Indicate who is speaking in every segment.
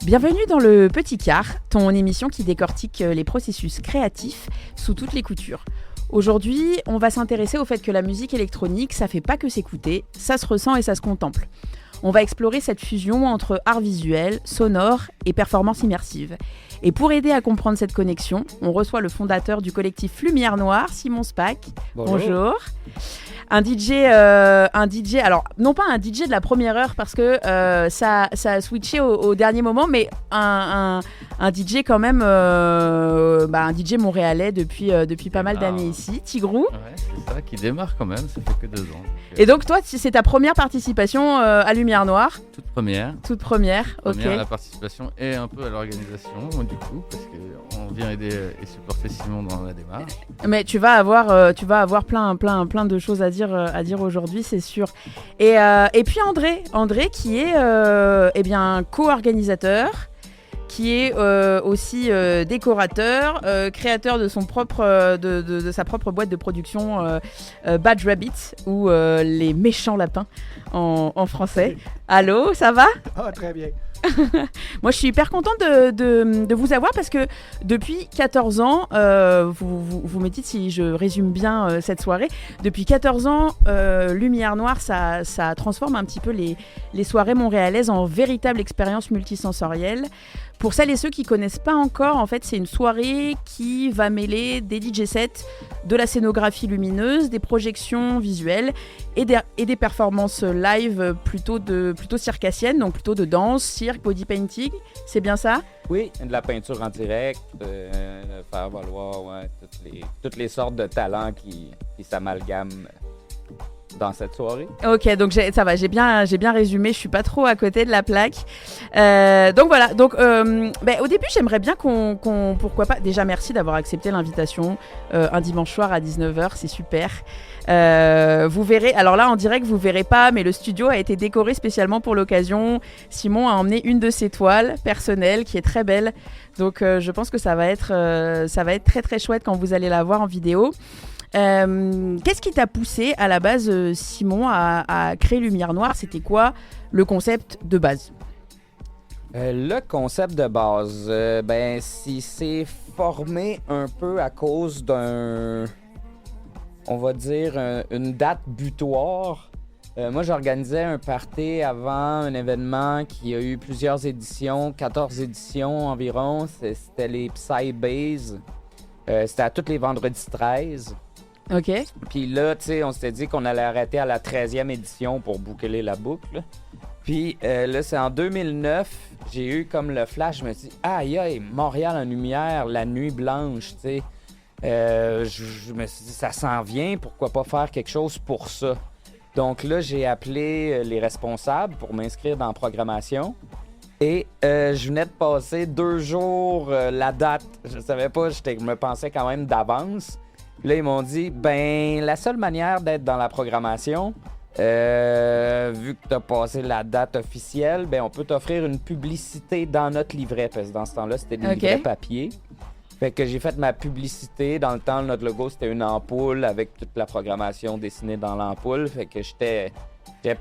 Speaker 1: Bienvenue dans le Petit Quart, ton émission qui décortique les processus créatifs sous toutes les coutures. Aujourd'hui, on va s'intéresser au fait que la musique électronique, ça fait pas que s'écouter, ça se ressent et ça se contemple. On va explorer cette fusion entre art visuel, sonore et performance immersive. Et pour aider à comprendre cette connexion, on reçoit le fondateur du collectif Lumière Noire, Simon Spaak. Bonjour. Un DJ, alors non pas un DJ de la première heure parce que ça a switché au dernier moment, mais un DJ quand même, un DJ montréalais depuis pas mal d'années ici, Tigrou.
Speaker 2: Ouais, c'est ça, qui démarre quand même, ça fait que 2 ans.
Speaker 1: Et donc toi, c'est ta première participation à Lumière Noire?
Speaker 2: Toute première,
Speaker 1: ok.
Speaker 2: à la participation et un peu à l'organisation du coup, parce qu'on vient aider et supporter Simon dans la démarche.
Speaker 1: Mais tu vas avoir plein de choses à dire aujourd'hui, c'est sûr. Et puis André qui est co-organisateur, qui est aussi décorateur, créateur de son propre de sa propre boîte de production Bad Rabbit ou les méchants lapins en français. Allô, ça va?
Speaker 3: Ah, très bien.
Speaker 1: Moi, je suis hyper contente de vous avoir parce que depuis 14 ans, vous me dites si je résume bien cette soirée, depuis 14 ans, Lumière Noire, ça transforme un petit peu les soirées montréalaises en véritable expérience multisensorielle. Pour celles et ceux qui ne connaissent pas encore, en fait, c'est une soirée qui va mêler des DJ sets, de la scénographie lumineuse, des projections visuelles et des performances live plutôt circassiennes, donc plutôt de danse, cirque, body painting. C'est bien ça?
Speaker 3: Oui, de la peinture en direct, faire valoir toutes les sortes de talents qui s'amalgament dans cette soirée.
Speaker 1: Ok, donc ça va, j'ai bien résumé, je suis pas trop à côté de la plaque. Donc voilà, au début j'aimerais bien qu'on pourquoi pas, déjà merci d'avoir accepté l'invitation un dimanche soir à 19h, c'est super. Vous verrez, alors là en direct vous verrez pas, mais le studio a été décoré spécialement pour l'occasion. Simon a emmené une de ses toiles personnelles qui est très belle, donc je pense que ça va être très très chouette quand vous allez la voir en vidéo. Qu'est-ce qui t'a poussé à la base, Simon, à créer Lumière Noire? C'était quoi le concept de base?
Speaker 3: Le concept de base, si c'est formé un peu à cause on va dire, une date butoir. Moi, j'organisais un party avant un événement qui a eu plusieurs éditions, 14 éditions environ. C'était les Psy Bays. C'était à tous les vendredis 13.
Speaker 1: OK.
Speaker 3: Puis là, tu sais, on s'était dit qu'on allait arrêter à la 13e édition pour boucler la boucle. Puis là, c'est en 2009, j'ai eu comme le flash, je me suis dit, aïe, Montréal en lumière, la nuit blanche, tu sais. Je me suis dit, ça s'en vient, pourquoi pas faire quelque chose pour ça? Donc là, j'ai appelé les responsables pour m'inscrire dans la programmation. Et je venais de passer 2 jours la date. Je savais pas, je me pensais quand même d'avance. Là, ils m'ont dit, la seule manière d'être dans la programmation, vu que tu as passé la date officielle, on peut t'offrir une publicité dans notre livret. Parce que dans ce temps-là, c'était des livrets papier. Fait que j'ai fait ma publicité. Dans le temps, notre logo, c'était une ampoule avec toute la programmation dessinée dans l'ampoule. Fait que j'étais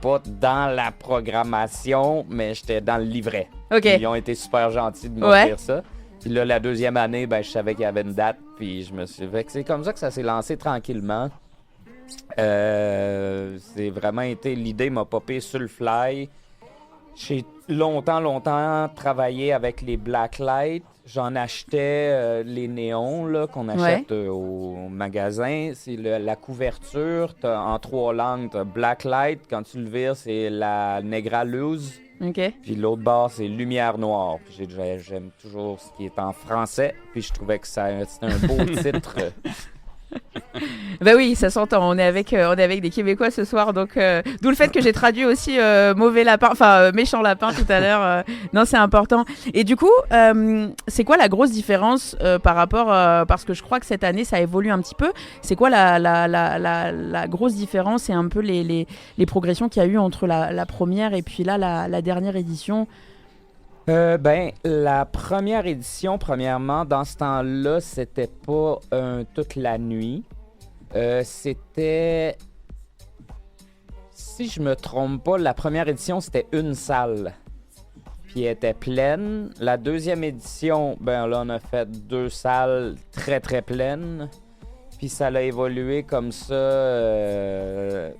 Speaker 3: pas dans la programmation, mais j'étais dans le livret.
Speaker 1: Okay.
Speaker 3: Ils ont été super gentils de m'offrir ça. Puis là, la deuxième année, je savais qu'il y avait une date, puis je me suis... Fait que c'est comme ça que ça s'est lancé tranquillement. C'est vraiment été... L'idée m'a popé sur le fly. J'ai longtemps travaillé avec les blacklights. J'en achetais les néons là, qu'on achète au magasin. C'est la couverture. En 3 langues, t'as blacklight. Quand tu le vires, c'est la Negra Luz.
Speaker 1: OK.
Speaker 3: Puis l'autre bord, c'est Lumière Noire. Puis j'aime toujours ce qui est en français. Puis je trouvais que c'était un beau titre.
Speaker 1: Ben oui, ça s'entend. On est avec des Québécois ce soir, donc d'où le fait que j'ai traduit aussi mauvais lapin, méchant lapin tout à l'heure. Non, c'est important. Et du coup, c'est quoi la grosse différence par rapport, parce que je crois que cette année ça évolue un petit peu. C'est quoi la grosse différence et un peu les progressions qu'il y a eu entre la première et puis là la dernière édition?
Speaker 3: La première édition, premièrement, dans ce temps-là, c'était pas toute la nuit. C'était... Si je me trompe pas, la première édition, c'était une salle. puis elle était pleine. La deuxième édition, ben là, on a fait 2 salles très, très pleines. Puis ça a évolué comme ça.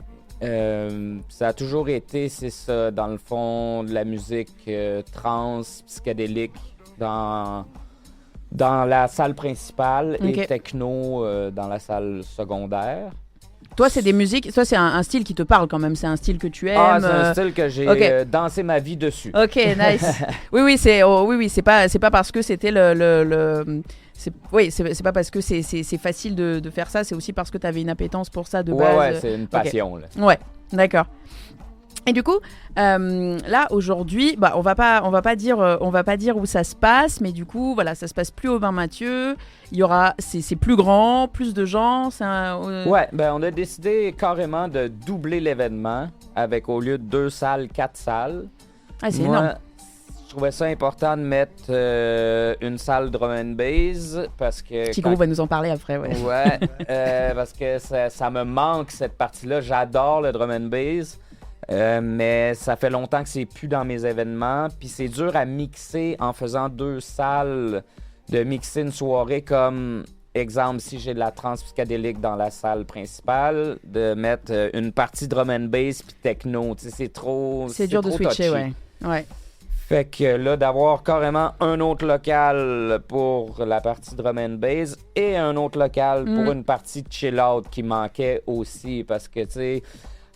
Speaker 3: Ça a toujours été, c'est ça, dans le fond, de la musique trans, psychédélique dans la salle principale et techno dans la salle secondaire.
Speaker 1: Toi, c'est des musiques. Toi, c'est un style qui te parle quand même. C'est un style que tu aimes.
Speaker 3: Ah, c'est un style que j'ai dansé ma vie dessus.
Speaker 1: Ok, nice. oui, c'est pas parce que c'était c'est pas parce que c'est facile de faire ça. C'est aussi parce que tu avais une appétence pour ça de base.
Speaker 3: Ouais, c'est une passion. Là.
Speaker 1: Ouais, d'accord. Et du coup, là aujourd'hui, on va pas dire où ça se passe, mais du coup, voilà, ça se passe plus au Vin Mathieu. Il y aura, c'est plus grand, plus de gens.
Speaker 3: Ouais, ben on a décidé carrément de doubler l'événement avec au lieu de 2 salles, 4 salles.
Speaker 1: Ah, c'est énorme.
Speaker 3: Je trouvais ça important de mettre une salle drum and bass parce que...
Speaker 1: Petit groupe va nous en parler après, ouais.
Speaker 3: Ouais, parce que ça me manque cette partie-là. J'adore le drum and bass. Mais ça fait longtemps que c'est plus dans mes événements. Puis c'est dur à mixer en faisant 2 salles, de mixer une soirée comme, exemple, si j'ai de la trance psychédélique dans la salle principale, de mettre une partie drum and bass puis techno. Tu sais, c'est trop...
Speaker 1: C'est dur de switcher,
Speaker 3: touchy.
Speaker 1: ouais.
Speaker 3: Fait que là, d'avoir carrément un autre local pour la partie drum and bass et un autre local pour une partie chill-out qui manquait aussi. Parce que, tu sais...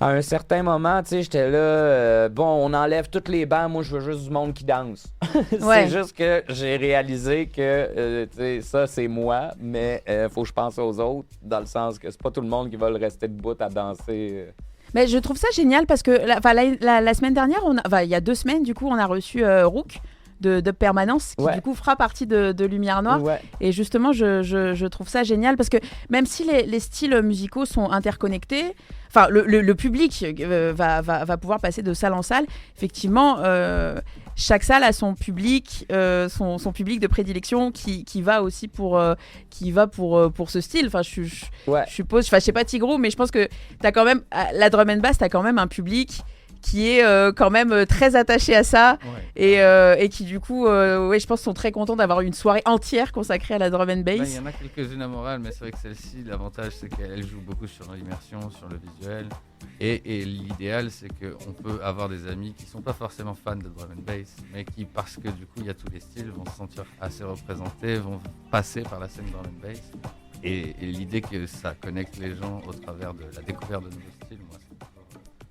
Speaker 3: À un certain moment, tu sais, j'étais là, on enlève toutes les bancs, moi je veux juste du monde qui danse. C'est juste que j'ai réalisé que, tu sais, ça c'est moi, mais faut que je pense aux autres, dans le sens que c'est pas tout le monde qui va le rester debout à danser.
Speaker 1: Mais je trouve ça génial parce que la semaine dernière, il y a 2 semaines, du coup, on a reçu Rook de Permanence, qui du coup fera partie de Lumière Noire. Ouais. Et justement, je trouve ça génial parce que même si les styles musicaux sont interconnectés, enfin, le public va pouvoir passer de salle en salle. Effectivement, chaque salle a son public, son public de prédilection qui va aussi pour ce style. Enfin, je suppose, je sais pas Tigrou, mais je pense que t'as quand même la drum and bass, t'as quand même un public qui est quand même très attaché à ça et qui du coup je pense sont très contents d'avoir une soirée entière consacrée à la drum and bass.
Speaker 2: Il y en a quelques-unes à Montréal, mais c'est vrai que celle-ci, l'avantage c'est qu'elle joue beaucoup sur l'immersion, sur le visuel, et l'idéal c'est qu'on peut avoir des amis qui sont pas forcément fans de drum and bass, mais qui, parce que du coup il y a tous les styles, vont se sentir assez représentés, vont passer par la scène drum and bass, et l'idée que ça connecte les gens au travers de la découverte de nouveaux styles, moi,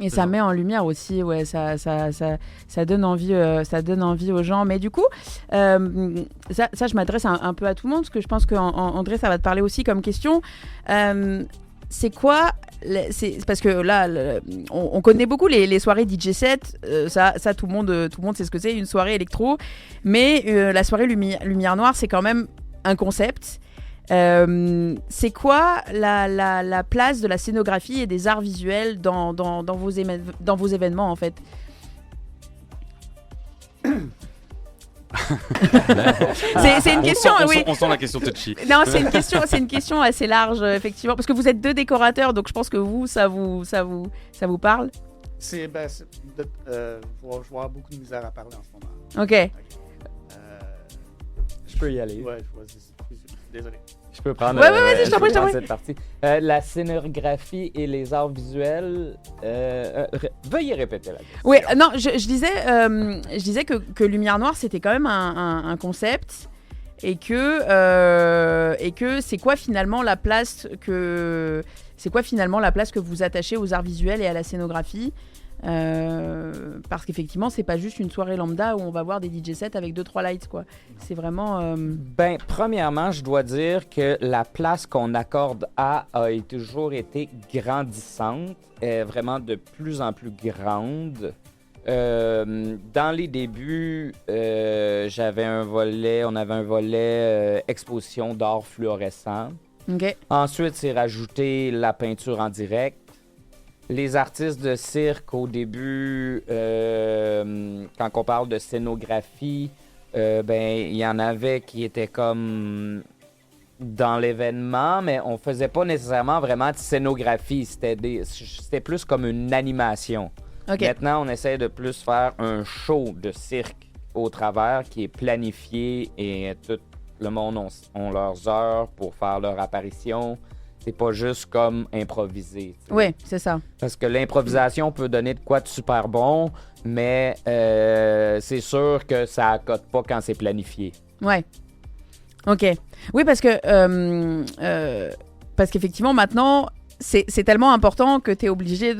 Speaker 1: et ça met en lumière aussi, ça donne envie aux gens. Mais du coup, ça je m'adresse un peu à tout le monde, parce que je pense qu'André, ça va te parler aussi comme question. C'est quoi parce que là, on connaît beaucoup les soirées DJ set, ça tout le monde sait ce que c'est, une soirée électro. Mais la soirée Lumière Noire, c'est quand même un concept. C'est quoi la place de la scénographie et des arts visuels dans vos événements en fait? C'est une question,
Speaker 4: on sent la question touchy.
Speaker 1: Non, c'est une question assez large effectivement, parce que vous êtes 2 décorateurs, donc je pense que ça vous parle.
Speaker 5: Je vais avoir beaucoup de misère à parler en ce moment.
Speaker 1: Ok.
Speaker 3: Je peux y aller.
Speaker 5: Ouais, désolé.
Speaker 3: Je peux prendre,
Speaker 1: vas-y, je t'en prie.
Speaker 3: Cette partie. La scénographie et les arts visuels. Veuillez répéter la question.
Speaker 1: Oui, non, je disais que Lumière Noire, c'était quand même un concept et que c'est quoi finalement la place que vous attachez aux arts visuels et à la scénographie. Parce qu'effectivement c'est pas juste une soirée lambda où on va voir des DJ sets avec 2-3 lights quoi. C'est vraiment
Speaker 3: premièrement je dois dire que la place qu'on accorde a toujours été grandissante, vraiment de plus en plus grande. Dans les débuts on avait un volet exposition d'art fluorescent. Ensuite c'est rajouté la peinture en direct. Les artistes de cirque, au début, quand on parle de scénographie, il y en avait qui étaient comme dans l'événement, mais on faisait pas nécessairement vraiment de scénographie. C'était plus comme une animation. Maintenant, on essaie de plus faire un show de cirque au travers, qui est planifié et tout le monde ont leurs heures pour faire leur apparition. C'est pas juste comme improviser. T'sais.
Speaker 1: Oui, c'est ça.
Speaker 3: Parce que l'improvisation peut donner de quoi de super bon, mais c'est sûr que ça accote pas quand c'est planifié.
Speaker 1: Ouais. Ok. Oui, parce qu'effectivement, maintenant, c'est tellement important que tu es obligé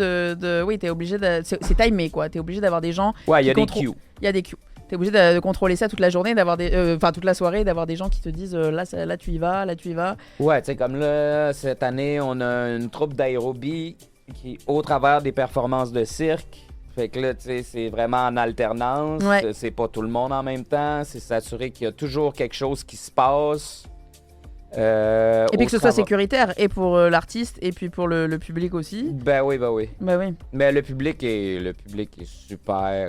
Speaker 1: c'est timé, quoi. Tu es obligé d'avoir des gens.
Speaker 3: Ouais, il y a des cues.
Speaker 1: Il y a des cues. Tu es obligé de contrôler ça toute la journée, toute la soirée, d'avoir des gens qui te disent là tu y vas, là tu y vas.
Speaker 3: Ouais, tu sais, comme là, cette année, on a une troupe d'aérobie qui, au travers des performances de cirque, fait que là, tu sais, c'est vraiment en alternance.
Speaker 1: Ouais.
Speaker 3: C'est pas tout le monde en même temps. C'est s'assurer qu'il y a toujours quelque chose qui se passe.
Speaker 1: Et puis que ce soit sécuritaire, et pour l'artiste, et puis pour le public aussi.
Speaker 3: Ben oui.
Speaker 1: Bah oui.
Speaker 3: Mais le public est super.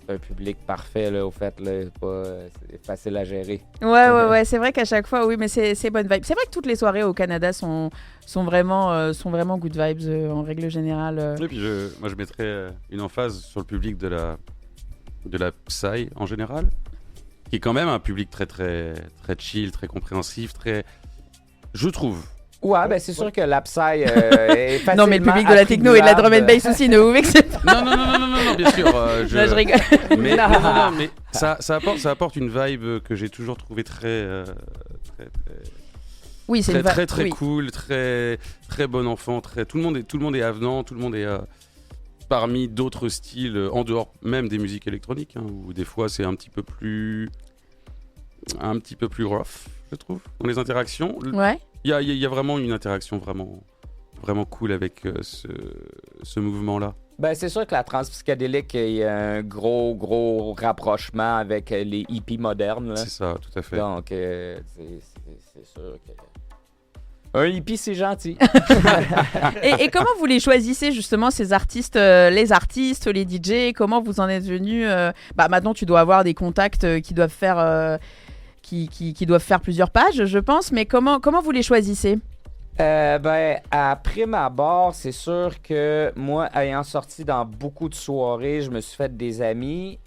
Speaker 3: C'est un public parfait, là, au fait. Là, c'est facile à gérer.
Speaker 1: Ouais. C'est vrai qu'à chaque fois, oui, mais c'est bonne vibe. C'est vrai que toutes les soirées au Canada sont vraiment good vibes en règle générale.
Speaker 4: Et puis moi, je mettrais une emphase sur le public de la Psy en général, qui est quand même un public très, très, très chill, très compréhensif, je trouve.
Speaker 3: Ouais, ben c'est sûr que la Psy est facilement
Speaker 1: Non, mais le public de la techno et de la drum and bass aussi, ne vous vexez pas.
Speaker 4: Non, bien sûr.
Speaker 1: Je rigole.
Speaker 4: Mais, mais ça apporte une vibe que j'ai toujours trouvé très
Speaker 1: Oui, c'est
Speaker 4: très cool, très, très bon enfant. Tout le monde est avenant, tout le monde est parmi d'autres styles, en dehors même des musiques électroniques, hein, où des fois c'est un petit peu plus rough, je trouve, dans les interactions.
Speaker 1: Ouais.
Speaker 4: Il y a vraiment une interaction vraiment cool avec ce mouvement-là.
Speaker 3: Ben, c'est sûr que la trance psychédélique, il y a un gros rapprochement avec les hippies modernes. Là.
Speaker 4: C'est ça, tout à fait.
Speaker 3: Donc, c'est sûr que... Un hippie, c'est gentil.
Speaker 1: Et comment vous les choisissez, justement, ces artistes, les artistes, les DJ? Comment vous en êtes venus maintenant, tu dois avoir des contacts qui doivent faire... Qui doivent faire plusieurs pages, je pense, mais comment vous les choisissez?
Speaker 3: À prime abord, c'est sûr que moi, ayant sorti dans beaucoup de soirées, je me suis fait des amis.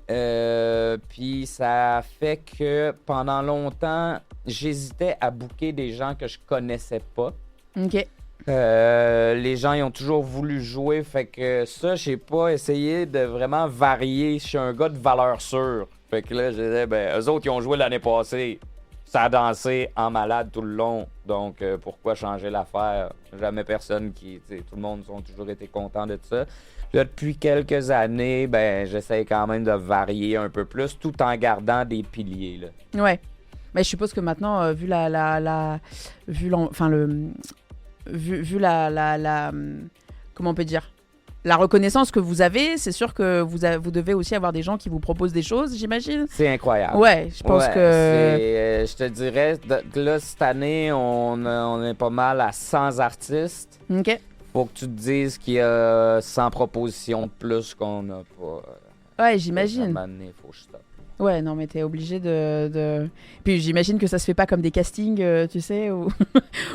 Speaker 3: Puis ça fait que pendant longtemps, j'hésitais à booker des gens que je connaissais pas.
Speaker 1: OK.
Speaker 3: Les gens, ils ont toujours voulu jouer, fait que ça, j'ai pas essayé de vraiment varier. Je suis un gars de valeur sûre. Fait que là, je disais, eux autres, ils ont joué l'année passée. Ça a dansé en malade tout le long. Donc, pourquoi changer l'affaire? Jamais personne tout le monde ont toujours été contents de ça. Là, depuis quelques années, j'essaie quand même de varier un peu plus tout en gardant des piliers. Là.
Speaker 1: Ouais. Mais je suppose que maintenant, vu comment on peut dire? La reconnaissance que vous avez, c'est sûr que vous devez aussi avoir des gens qui vous proposent des choses, j'imagine.
Speaker 3: C'est incroyable.
Speaker 1: Ouais, je pense que...
Speaker 3: je te dirais, là, cette année, on est pas mal à 100 artistes.
Speaker 1: OK.
Speaker 3: Faut que tu te dises qu'il y a 100 propositions de plus qu'on n'a pas.
Speaker 1: Ouais, j'imagine.
Speaker 3: Faut que je stoppe.
Speaker 1: Ouais, non, mais t'es obligé de... Puis j'imagine que ça se fait pas comme des castings, tu sais, où...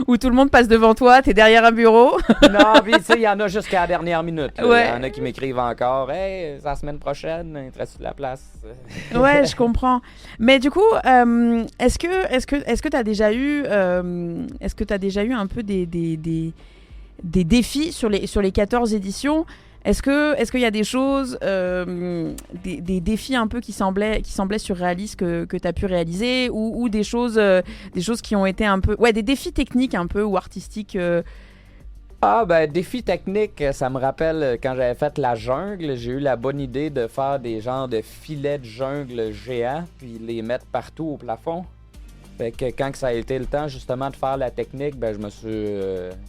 Speaker 1: où tout le monde passe devant toi, t'es derrière un bureau.
Speaker 3: Non, puis tu sais, il y en a jusqu'à la dernière minute. Il
Speaker 1: Ouais.
Speaker 3: y en a qui m'écrivent encore « Hey, c'est la semaine prochaine, il te reste de la place. »
Speaker 1: Ouais, je comprends. Mais du coup, est-ce que t'as déjà eu... est-ce que t'as déjà eu un peu des défis sur les 14 éditions? Est-ce qu'il y a des choses, des défis un peu qui semblaient surréalistes que tu as pu réaliser ou des choses qui ont été un peu... Ouais, des défis techniques un peu ou artistiques
Speaker 3: Défi technique, ça me rappelle quand j'avais fait la jungle, j'ai eu la bonne idée de faire des genres de filets de jungle géants puis les mettre partout au plafond. Fait que quand ça a été le temps justement de faire la technique, je me suis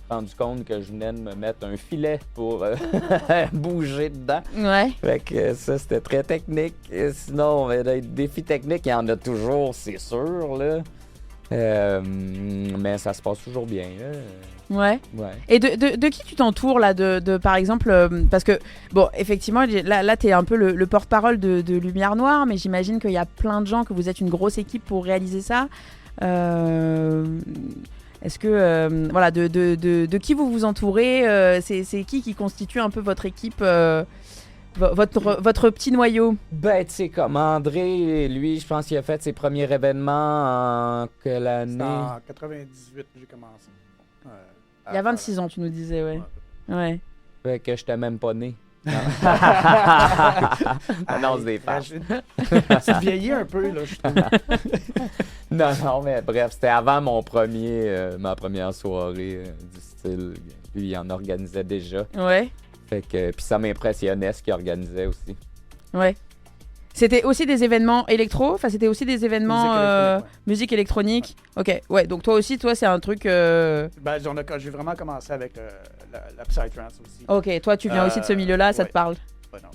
Speaker 3: rendu compte que je venais de me mettre un filet pour bouger dedans.
Speaker 1: Ouais.
Speaker 3: Fait que ça, c'était très technique. Et sinon, des défis techniques, il y en a toujours, c'est sûr, là. Mais ça se passe toujours bien, là.
Speaker 1: Ouais.
Speaker 3: Ouais.
Speaker 1: Et de qui tu t'entoures là, par exemple, parce que bon, effectivement, là t'es un peu le porte-parole de Lumière Noire, mais j'imagine qu'il y a plein de gens, que vous êtes une grosse équipe pour réaliser ça. Est-ce que voilà, de qui vous entourez, c'est qui constitue un peu votre équipe votre petit noyau?
Speaker 3: Ben, tu sais, comme André, lui, je pense qu'il a fait ses premiers événements en quelle
Speaker 5: C'était
Speaker 3: année?
Speaker 5: en 98 que j'ai commencé.
Speaker 1: Il y a 26 ans, tu nous disais, ouais. Ouais.
Speaker 3: Fait que j'étais même pas né. Annonce des fans.
Speaker 5: Tu vieillis un peu, là, je trouve.
Speaker 3: Non, mais bref, c'était avant ma première soirée du style. Lui, il en organisait déjà.
Speaker 1: Ouais.
Speaker 3: Fait que, puis ça m'impressionnait ce qu'il organisait aussi.
Speaker 1: Ouais. C'était aussi des événements électro? Enfin, c'était aussi des événements musique électronique. Ok, ouais. Donc toi aussi, c'est un truc...
Speaker 5: Ben, j'ai vraiment commencé avec la Psytrance aussi.
Speaker 1: Ok, toi, tu viens aussi de ce milieu-là, ça te parle?
Speaker 5: Ouais, non,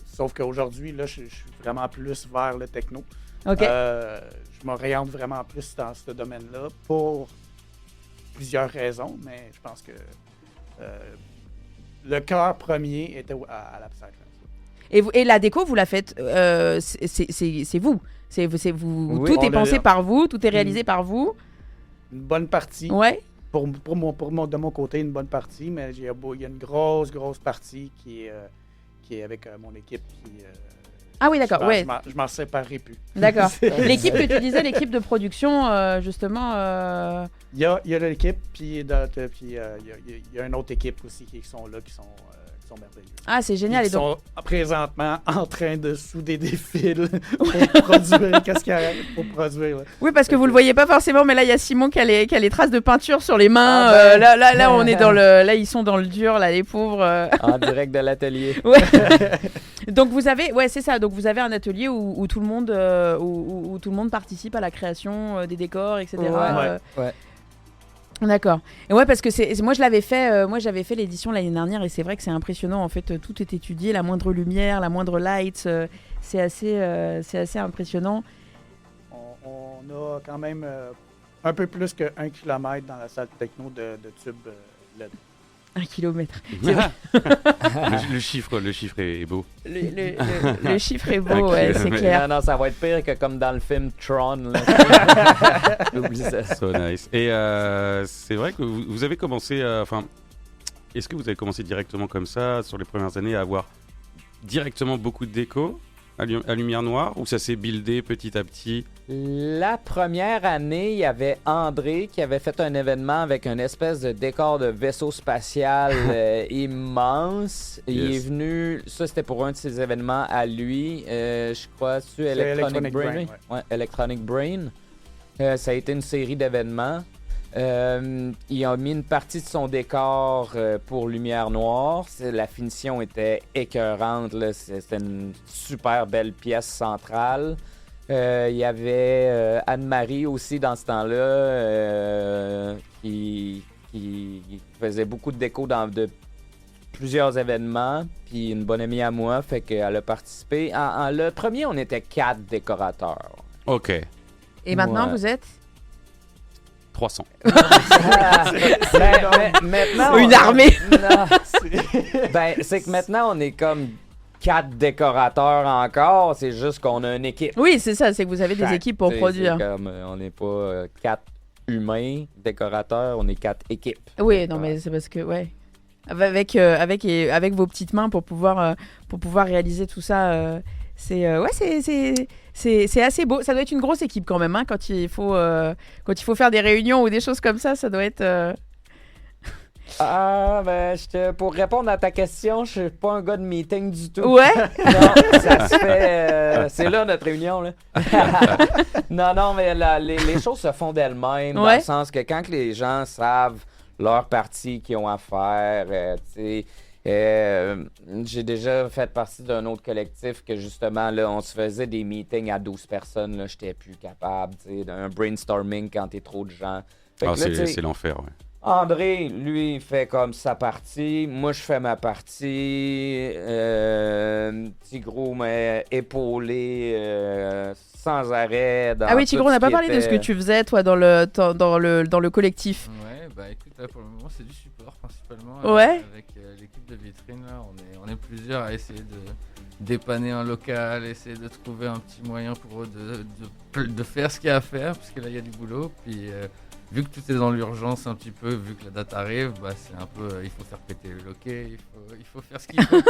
Speaker 5: sauf qu'aujourd'hui, là, je suis vraiment plus vers le techno.
Speaker 1: Ok.
Speaker 5: Je m'oriente vraiment plus dans ce domaine-là pour plusieurs raisons, mais je pense que le cœur premier était à la Psytrance.
Speaker 1: Et la déco, vous la faites, c'est vous. Oui, tout est pensé par vous, tout est réalisé par vous.
Speaker 5: Une bonne partie.
Speaker 1: Ouais.
Speaker 5: De mon côté, une bonne partie, mais il y a une grosse partie qui est avec mon équipe.
Speaker 1: Ah oui, d'accord. Ouais.
Speaker 5: Je m'en séparerai plus.
Speaker 1: D'accord. L'équipe que tu disais, l'équipe de production, justement.
Speaker 5: Il y a l'équipe, puis il y a une autre équipe aussi qui sont là, qui sont merveilleux.
Speaker 1: Ah, c'est génial.
Speaker 5: Ils sont présentement en train de souder des fils pour produire. Qu'est-ce qu'il y a pour produire? Là.
Speaker 1: Oui, parce que vous le voyez pas forcément, mais là, il y a Simon qui a les traces de peinture sur les mains.
Speaker 3: Ah ben.
Speaker 1: Là, on est là, ils sont dans le dur, là, les pauvres.
Speaker 3: En direct de l'atelier.
Speaker 1: Ouais. Donc vous avez, c'est ça. Donc vous avez un atelier où tout le monde, où tout le monde participe à la création des décors, etc.
Speaker 3: Ouais.
Speaker 1: D'accord. Et ouais, parce que moi j'avais fait l'édition l'année dernière et c'est vrai que c'est impressionnant. En fait, tout est étudié, la moindre lumière, la moindre light, c'est assez impressionnant.
Speaker 5: On a quand même un peu plus que 1 kilomètre dans la salle techno de tubes LED.
Speaker 1: 1 kilomètre.
Speaker 4: Le chiffre est beau.
Speaker 1: Le chiffre est beau, ouais, c'est clair.
Speaker 3: Non, ça va être pire que comme dans le film Tron. Oublie ça.
Speaker 4: So nice. Et c'est vrai que vous avez commencé, est-ce que vous avez commencé directement comme ça, sur les premières années, à avoir directement beaucoup de déco à lumière noire, ou ça s'est buildé petit à petit?
Speaker 3: La première année, il y avait André qui avait fait un événement avec une espèce de décor de vaisseau spatial immense. Yes. Il est venu, ça c'était pour un de ses événements à lui, je crois, sur Electronic Brain. Ouais, Electronic Brain. Ça a été une série d'événements. Il a mis une partie de son décor pour lumière noire. La finition était écœurante. C'était une super belle pièce centrale. Il y avait Anne-Marie aussi dans ce temps-là qui faisait beaucoup de déco de plusieurs événements. Puis une bonne amie à moi, fait qu'elle a participé. Le premier, on était 4 décorateurs.
Speaker 4: OK.
Speaker 1: Et maintenant, vous êtes
Speaker 4: 300.
Speaker 3: Maintenant,
Speaker 1: une armée.
Speaker 3: C'est que maintenant, on est comme 4 décorateurs encore. C'est juste qu'on a une équipe.
Speaker 1: Oui, c'est ça. C'est que vous avez des équipes pour produire.
Speaker 3: On n'est pas 4 humains décorateurs, on est 4 équipes.
Speaker 1: Oui, non, mais c'est parce que, avec vos petites mains pour pouvoir réaliser tout ça, c'est assez beau. Ça doit être une grosse équipe quand même, hein, quand il faut faire des réunions ou des choses comme ça doit être...
Speaker 3: pour répondre à ta question, je suis pas un gars de meeting du tout.
Speaker 1: Ouais?
Speaker 3: Non, ça se fait... c'est là notre réunion, là. non, mais les choses se font d'elles-mêmes, dans le sens que quand les gens savent leur partie qu'ils ont à faire, tu sais... j'ai déjà fait partie d'un autre collectif que justement là on se faisait des meetings à 12 personnes, là j'étais plus capable, tu sais, d'un brainstorming quand t'es trop de gens.
Speaker 4: C'est l'enfer, ouais.
Speaker 3: André, lui, il fait comme sa partie, moi je fais ma partie, Tigro m'a épaulé sans arrêt.
Speaker 1: Ah oui, Tigro, on n'a pas parlé de ce que tu faisais toi dans le collectif.
Speaker 2: Ouais, écoute, là pour le moment c'est du support principalement.
Speaker 1: Ouais.
Speaker 2: Avec l'équipe de vitrine, là, on est plusieurs à essayer de dépanner un local, essayer de trouver un petit moyen pour eux de faire ce qu'il y a à faire, parce que là il y a du boulot. Puis vu que tout est dans l'urgence un petit peu, vu que la date arrive, bah, c'est un peu, il faut faire péter le loquet, il faut faire ce qu'il faut.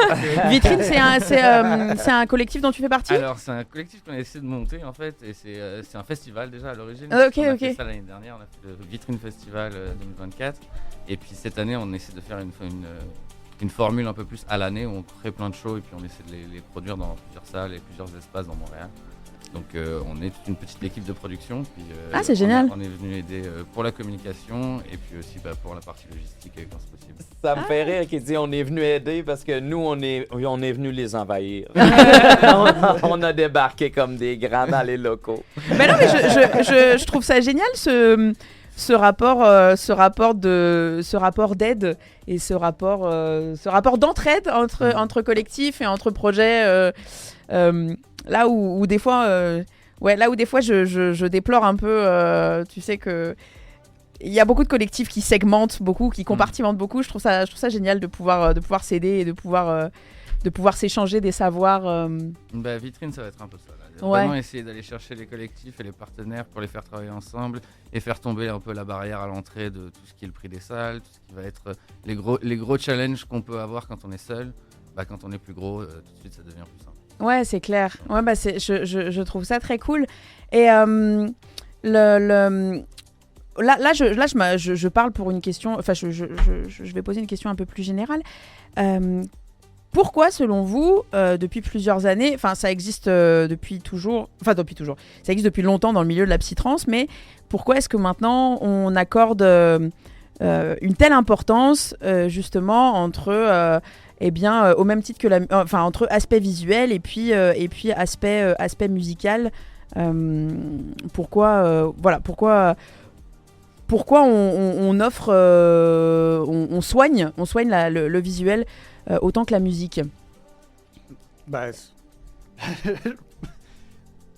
Speaker 1: Vitrine, c'est un collectif dont tu fais partie?
Speaker 2: Alors, c'est un collectif qu'on a essayé de monter en fait, et c'est un festival déjà à l'origine.
Speaker 1: Ok,
Speaker 2: on a
Speaker 1: ok.
Speaker 2: fait ça l'année dernière, on a fait le Vitrine Festival 2024, et puis cette année, on essaie de faire une formule un peu plus à l'année où on crée plein de shows et puis on essaie de les produire dans plusieurs salles et plusieurs espaces dans Montréal. Donc on est toute une petite équipe de production. Puis,
Speaker 1: c'est génial.
Speaker 2: On est venu aider pour la communication et puis aussi pour la partie logistique quand c'est possible.
Speaker 3: Ça me fait rire qu'il dit on est venu aider parce que nous, on est venu les envahir. On a débarqué comme des grands dans les locaux.
Speaker 1: Mais non, mais je trouve ça génial ce rapport d'aide et ce rapport d'entraide entre collectifs et entre projets. Là où des fois, je déplore un peu, tu sais que il y a beaucoup de collectifs qui segmentent beaucoup, qui compartimentent beaucoup. Je trouve ça génial de pouvoir s'aider et de pouvoir s'échanger des savoirs.
Speaker 2: Vitrine, ça va être un peu ça. Là.
Speaker 1: Ouais.
Speaker 2: Vraiment essayer d'aller chercher les collectifs et les partenaires pour les faire travailler ensemble et faire tomber un peu la barrière à l'entrée de tout ce qui est le prix des salles, tout ce qui va être les gros challenges qu'on peut avoir quand on est seul. Quand on est plus gros, tout de suite, ça devient plus simple.
Speaker 1: Ouais, c'est clair. Ouais, je trouve ça très cool. Et je parle pour une question. Enfin, je vais poser une question un peu plus générale. Pourquoi, selon vous, depuis plusieurs années, enfin, ça existe depuis toujours, ça existe depuis longtemps dans le milieu de la psytrance, mais pourquoi est-ce que maintenant on accorde une telle importance justement entre au même titre que entre aspect visuel et puis aspect musical. Pourquoi on offre, on soigne le visuel autant que la musique.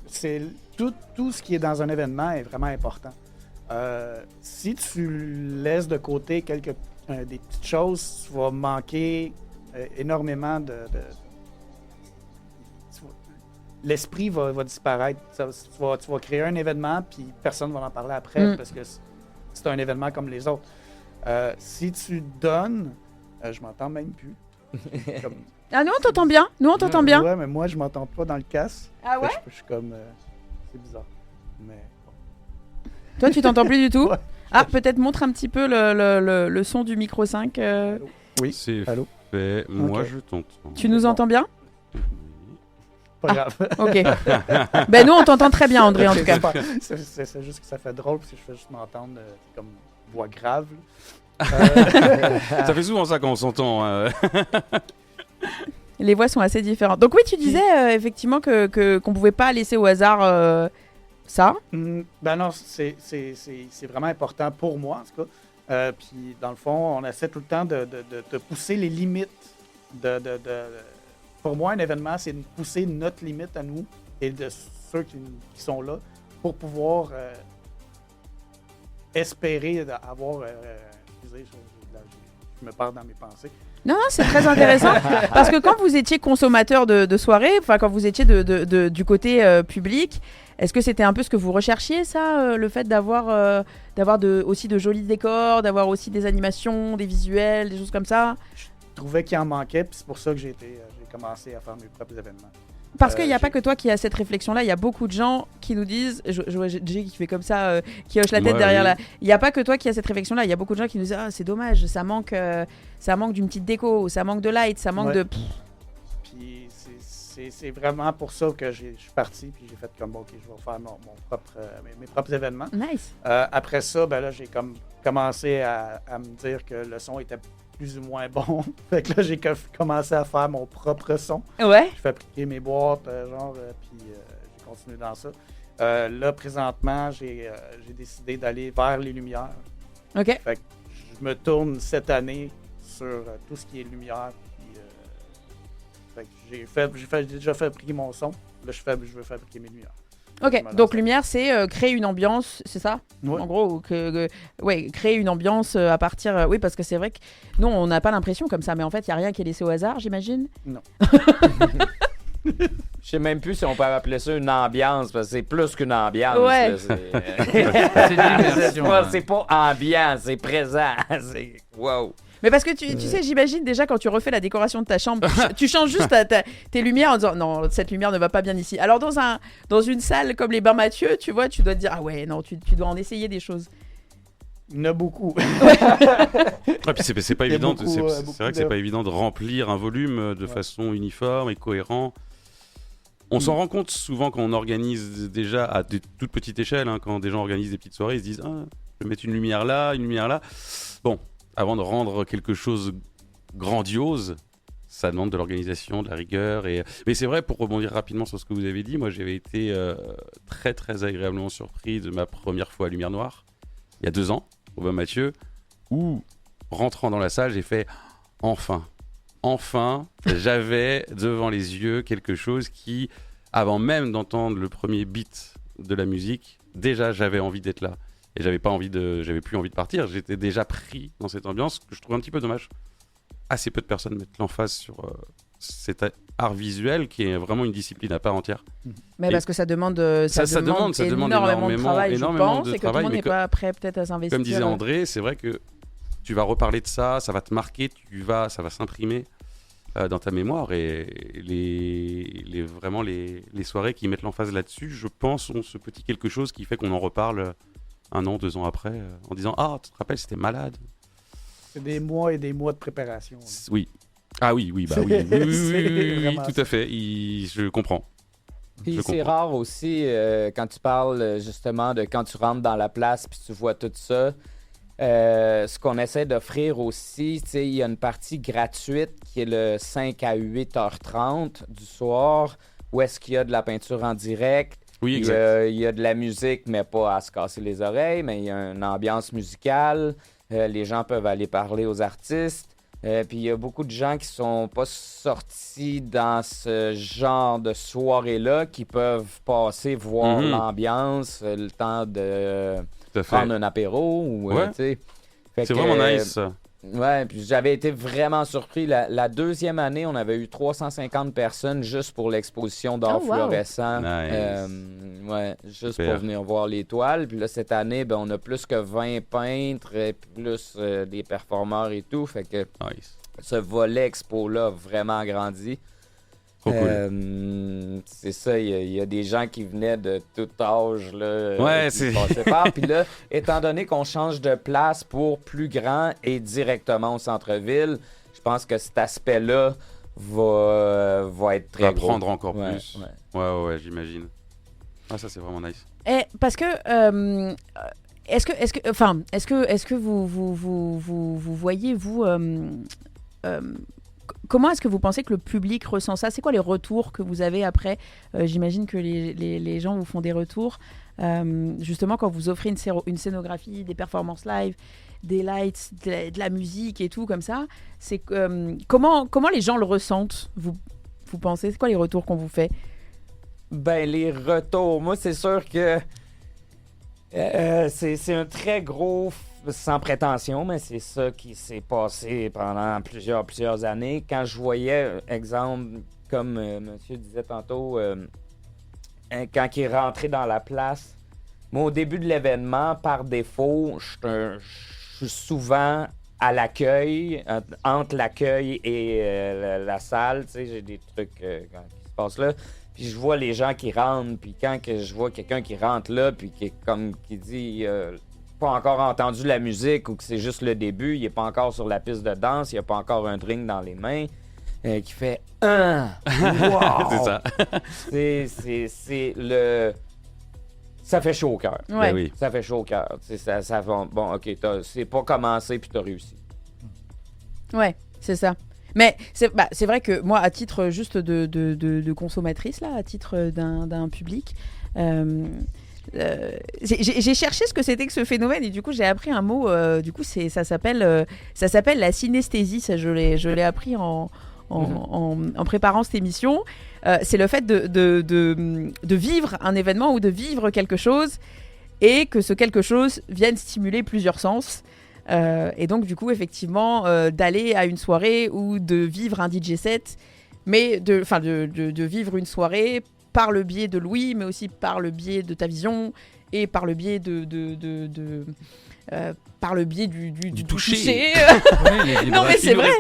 Speaker 5: C'est tout ce qui est dans un événement est vraiment important. Si tu laisses de côté des petites choses, tu vas manquer énormément l'esprit va disparaître. Tu vas créer un événement, puis personne ne va en parler après, parce que c'est un événement comme les autres. Si tu donnes... je m'entends même plus.
Speaker 1: Ah, nous, on t'entend bien.
Speaker 5: Ouais, mais moi, je m'entends pas dans le casque.
Speaker 1: Ah ouais?
Speaker 5: Je suis comme... c'est bizarre. Mais...
Speaker 1: Toi, tu t'entends plus du tout?
Speaker 5: Ouais.
Speaker 1: Ah, peut-être montre un petit peu le son du micro 5.
Speaker 5: Oui,
Speaker 4: C'est
Speaker 5: allô?
Speaker 4: fait. Moi,
Speaker 5: Ok.
Speaker 4: je t'entends.
Speaker 1: Tu nous entends bien?
Speaker 5: Pas grave.
Speaker 1: Ok. Nous, on t'entend très bien, André, en tout cas.
Speaker 5: C'est juste que ça fait drôle, parce que je fais juste m'entendre comme voix grave.
Speaker 4: Ça fait souvent ça quand on s'entend.
Speaker 1: Les voix sont assez différentes. Donc oui, tu disais effectivement qu'on pouvait pas laisser au hasard ça.
Speaker 5: Non, c'est vraiment important pour moi, en tout cas. Puis, dans le fond, on essaie tout le temps de pousser les limites. Pour moi, un événement, c'est de pousser notre limite à nous et de ceux qui sont là pour pouvoir espérer avoir... excusez, je me perds dans mes pensées.
Speaker 1: Non, c'est très intéressant parce que quand vous étiez consommateur de soirées, enfin quand vous étiez du côté public, est-ce que c'était un peu ce que vous recherchiez, ça, le fait d'avoir aussi de jolis décors, d'avoir aussi des animations, des visuels, des choses comme ça?
Speaker 5: Je trouvais qu'il en manquait, puis c'est pour ça que j'ai commencé à faire mes propres événements.
Speaker 1: Parce qu'il n'y a pas que toi qui as cette réflexion-là, il y a beaucoup de gens qui nous disent, je vois Jay qui fait comme ça, qui hoche la tête derrière là. Il n'y a pas que toi qui as cette réflexion-là, il y a beaucoup de gens qui nous disent c'est dommage, ça manque d'une petite déco, ça manque de light, ça manque de...
Speaker 5: Puis c'est vraiment pour ça que je suis parti, puis j'ai fait comme ok, je vais faire mes propres événements.
Speaker 1: Nice.
Speaker 5: Après ça, là, j'ai commencé à me dire que le son était plus ou moins bon. Fait que là, j'ai commencé à faire mon propre son.
Speaker 1: Ouais.
Speaker 5: J'ai fabriqué mes boîtes, puis j'ai continué dans ça. Là, présentement, j'ai décidé d'aller vers les lumières.
Speaker 1: OK.
Speaker 5: Fait que je me tourne cette année sur tout ce qui est lumière. Puis, fait que j'ai déjà fabriqué mon son. Là, je veux fabriquer mes lumières.
Speaker 1: Ok, donc lumière, c'est créer une ambiance, c'est ça?
Speaker 5: Ouais.
Speaker 1: En gros, créer une ambiance à partir... oui, parce que c'est vrai que nous, on n'a pas l'impression comme ça, mais en fait, il n'y a rien qui est laissé au hasard, j'imagine?
Speaker 5: Non.
Speaker 3: Je sais même plus si on peut appeler ça une ambiance, parce que c'est plus qu'une ambiance.
Speaker 1: Ouais.
Speaker 3: Là,
Speaker 2: C'est de l'immersion, hein.
Speaker 3: c'est pas ambiance, c'est présent. C'est... Wow.
Speaker 1: Mais parce que tu sais, j'imagine déjà quand tu refais la décoration de ta chambre, tu changes juste tes lumières en disant non, cette lumière ne va pas bien ici. Alors dans une salle comme les Bains Mathieu, tu vois, tu dois te dire ah ouais, non, tu dois en essayer des choses.
Speaker 5: Il y en a beaucoup.
Speaker 4: Ouais, puis c'est pas
Speaker 5: Il y a
Speaker 4: évident.
Speaker 5: beaucoup,
Speaker 4: C'est
Speaker 5: beaucoup
Speaker 4: vrai que c'est pas évident de remplir un volume de façon uniforme et cohérent. On s'en rend compte souvent quand on organise déjà à de toute petite échelle, hein, quand des gens organisent des petites soirées, ils se disent ah, je vais mettre une lumière là, une lumière là. Bon, avant de rendre quelque chose grandiose, ça demande de l'organisation, de la rigueur. Mais c'est vrai, pour rebondir rapidement sur ce que vous avez dit, moi j'avais été très très agréablement surpris de ma première fois à Lumière Noire, il y a 2 ans, au Bain Mathieu, où, rentrant dans la salle, j'ai fait enfin, j'avais devant les yeux quelque chose qui, avant même d'entendre le premier beat de la musique, déjà j'avais envie d'être là. Et j'avais plus envie de partir. J'étais déjà pris dans cette ambiance que je trouve un petit peu dommage. Assez peu de personnes mettent l'emphase sur cet art visuel qui est vraiment une discipline à part entière.
Speaker 1: Mais
Speaker 4: Et
Speaker 1: parce que ça demande
Speaker 4: demande
Speaker 1: énormément de travail, je pense, et que tout le monde n'est pas prêt peut-être à s'investir.
Speaker 4: Comme disait André, c'est vrai que tu vas reparler de ça, ça va te marquer, ça va s'imprimer dans ta mémoire. Et vraiment les soirées qui mettent l'emphase là-dessus, je pense, ont ce petit quelque chose qui fait qu'on en reparle 1 an, 2 ans après, en disant « Ah, tu te rappelles, c'était malade ».
Speaker 5: C'est des mois et des mois de préparation.
Speaker 4: Oui. Ah oui, oui, oui,
Speaker 5: Vraiment
Speaker 4: tout à fait. Je comprends.
Speaker 3: Puis
Speaker 4: Je
Speaker 3: c'est
Speaker 4: comprends.
Speaker 3: rare aussi quand tu parles justement de quand tu rentres dans la place puis tu vois tout ça. Ce qu'on essaie d'offrir aussi, tu sais, il y a une partie gratuite qui est le 5 à 8h30 du soir où est-ce qu'il y a de la peinture en direct.
Speaker 4: Oui, exact.
Speaker 3: Il y a de la musique, mais pas à se casser les oreilles, mais il y a une ambiance musicale. Les gens peuvent aller parler aux artistes. Puis il y a beaucoup de gens qui sont pas sortis dans ce genre de soirée-là, qui peuvent passer voir l'ambiance, le temps de
Speaker 4: Tout à fait.
Speaker 3: prendre un apéro. Ou,
Speaker 4: Ouais.
Speaker 3: tu sais. Fait
Speaker 4: C'est
Speaker 3: que,
Speaker 4: vraiment nice, ça.
Speaker 3: Ouais, puis j'avais été vraiment surpris. La 2e année, on avait eu 350 personnes juste pour l'exposition d'art
Speaker 1: Oh, wow.
Speaker 3: fluorescent.
Speaker 4: Nice.
Speaker 3: Ouais, juste
Speaker 4: Super.
Speaker 3: pour venir voir les toiles. Puis là, cette année, ben, on a plus que 20 peintres et plus des performeurs et tout. Fait que
Speaker 4: Nice.
Speaker 3: ce volet expo-là a vraiment grandi.
Speaker 4: Trop cool.
Speaker 3: C'est ça, il y a des gens qui venaient de tout âge. Là,
Speaker 4: Ouais,
Speaker 3: qui
Speaker 4: c'est-
Speaker 3: passaient par. Puis là, étant donné qu'on change de place pour plus grand et directement au centre-ville, je pense que cet aspect-là va être très
Speaker 4: Va
Speaker 3: gros.
Speaker 4: prendre encore
Speaker 3: Ouais,
Speaker 4: plus.
Speaker 3: ouais.
Speaker 4: Ouais, j'imagine. Ah, ça, c'est vraiment nice.
Speaker 1: Parce que est-ce que vous voyez vous comment est-ce que vous pensez que le public ressent ça? C'est quoi les retours que vous avez après? J'imagine que les gens vous font des retours. Justement, quand vous offrez une scénographie, des performances live, des lights, de la musique et tout comme ça, c'est comment les gens le ressentent? Vous pensez? C'est quoi les retours qu'on vous fait?
Speaker 3: Ben, les retours, moi, c'est sûr que c'est un très gros, sans prétention, mais c'est ça qui s'est passé pendant plusieurs années. Quand je voyais, exemple, comme monsieur disait tantôt, quand il est rentré dans la place, moi, au début de l'événement, par défaut, je suis souvent à l'accueil, entre l'accueil et la salle. Tu sais, j'ai des trucs qui se passent là. Puis je vois les gens qui rentrent, puis quand que je vois quelqu'un qui rentre là, puis qui dit pas encore entendu la musique ou que c'est juste le début, il est pas encore sur la piste de danse, il a pas encore un drink dans les mains, qui fait wow!
Speaker 4: C'est ça.
Speaker 3: C'est le... Ça fait chaud au cœur.
Speaker 1: Ouais.
Speaker 4: Ben oui.
Speaker 3: Ça fait chaud au cœur. Tu sais, ça va... Bon, OK, c'est pas commencé puis t'as réussi.
Speaker 1: Ouais, c'est ça. Mais c'est vrai que moi, à titre juste de consommatrice, là, à titre d'un public, j'ai cherché ce que c'était que ce phénomène et du coup j'ai appris un mot. Du coup, ça s'appelle la synesthésie. Ça, je l'ai appris en préparant cette émission. C'est le fait de vivre un événement ou de vivre quelque chose et que ce quelque chose vienne stimuler plusieurs sens. Et donc du coup effectivement d'aller à une soirée ou de vivre un DJ set, mais de vivre une soirée par le biais de Louis, mais aussi par le biais de ta vision et par le biais par le biais du toucher. Non mais c'est vrai.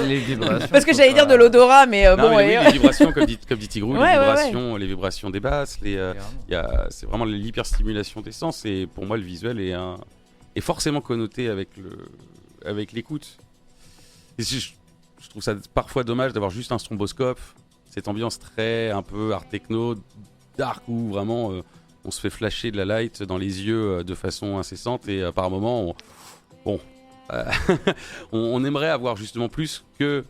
Speaker 2: Les vibrations.
Speaker 1: Parce que j'allais dire de l'odorat, mais
Speaker 4: Non,
Speaker 1: bon.
Speaker 4: mais oui, les vibrations, comme dit Tigrou,
Speaker 1: Ouais,
Speaker 4: les vibrations des basses, c'est vraiment l'hyperstimulation des sens. Et pour moi, le visuel est forcément connoté avec l'écoute. Et je trouve ça parfois dommage d'avoir juste un stromboscope, cette ambiance très un peu art techno, dark, où vraiment on se fait flasher de la light dans les yeux de façon incessante. Et par moments, on aimerait avoir justement plus que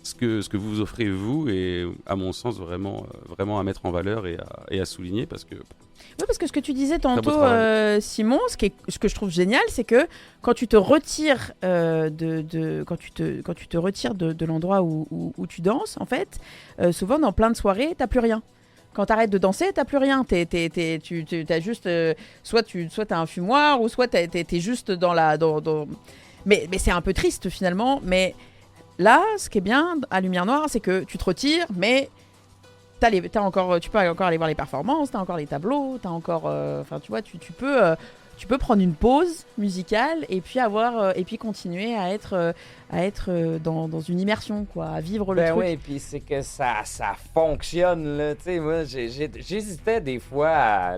Speaker 4: ce que vous offrez vous, et à mon sens vraiment à mettre en valeur et à souligner, parce que
Speaker 1: Oui, parce que ce que tu disais tantôt, Simon, ce que je trouve génial, c'est que quand tu te retires quand tu te retires de l'endroit où tu danses, en fait, souvent dans plein de soirées, t'as plus rien. Quand t'arrêtes de danser, t'as plus rien. T'as juste soit t'as un fumoir, ou soit t'es juste dans la mais c'est un peu triste finalement. Mais là, ce qui est bien à Lumière Noire, c'est que tu te retires, mais tu peux encore aller voir les performances, t'as encore les tableaux, t'as encore, tu vois, tu peux prendre une pause musicale et puis continuer à être dans une immersion, quoi, à vivre le truc.
Speaker 3: Oui, puis c'est que ça fonctionne, là. Tu sais, moi, j'hésitais des fois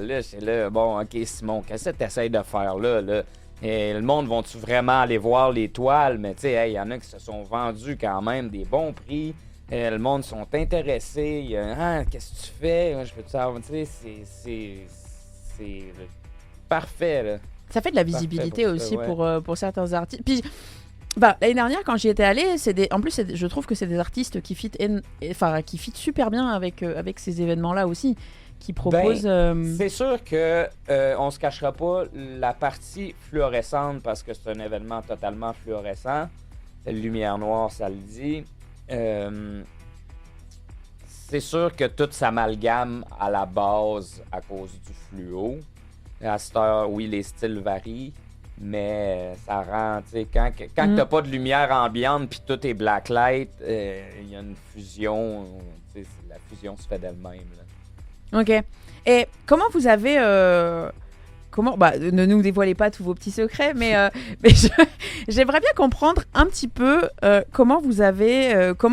Speaker 3: bon, OK, Simon, qu'est-ce que t'essayes de faire là? Et le monde, vont-tu vraiment aller voir les toiles? Mais tu sais, y en a qui se sont vendus quand même des bons prix. Le monde sont intéressés. Qu'est-ce que tu fais? Je peux te savoir, tu sais, c'est parfait, là.
Speaker 1: Ça fait de la visibilité aussi
Speaker 3: ça, ouais.
Speaker 1: pour certains artistes. Puis, l'année dernière, quand j'y étais allée, je trouve que c'est des artistes qui fit super bien avec ces événements-là aussi, qui proposent.
Speaker 3: C'est sûr que on se cachera pas, la partie fluorescente, parce que c'est un événement totalement fluorescent. Lumière noire, ça le dit. C'est sûr que tout s'amalgame à la base à cause du fluo. À cette heure, oui, les styles varient, mais ça rend, tu sais, quand t'as pas de lumière ambiante puis tout est blacklight, il y a une fusion, tu sais, la fusion se fait d'elle-même, là.
Speaker 1: Ok. Et comment vous avez... ne nous dévoilez pas tous vos petits secrets, mais j'aimerais bien comprendre un petit peu comment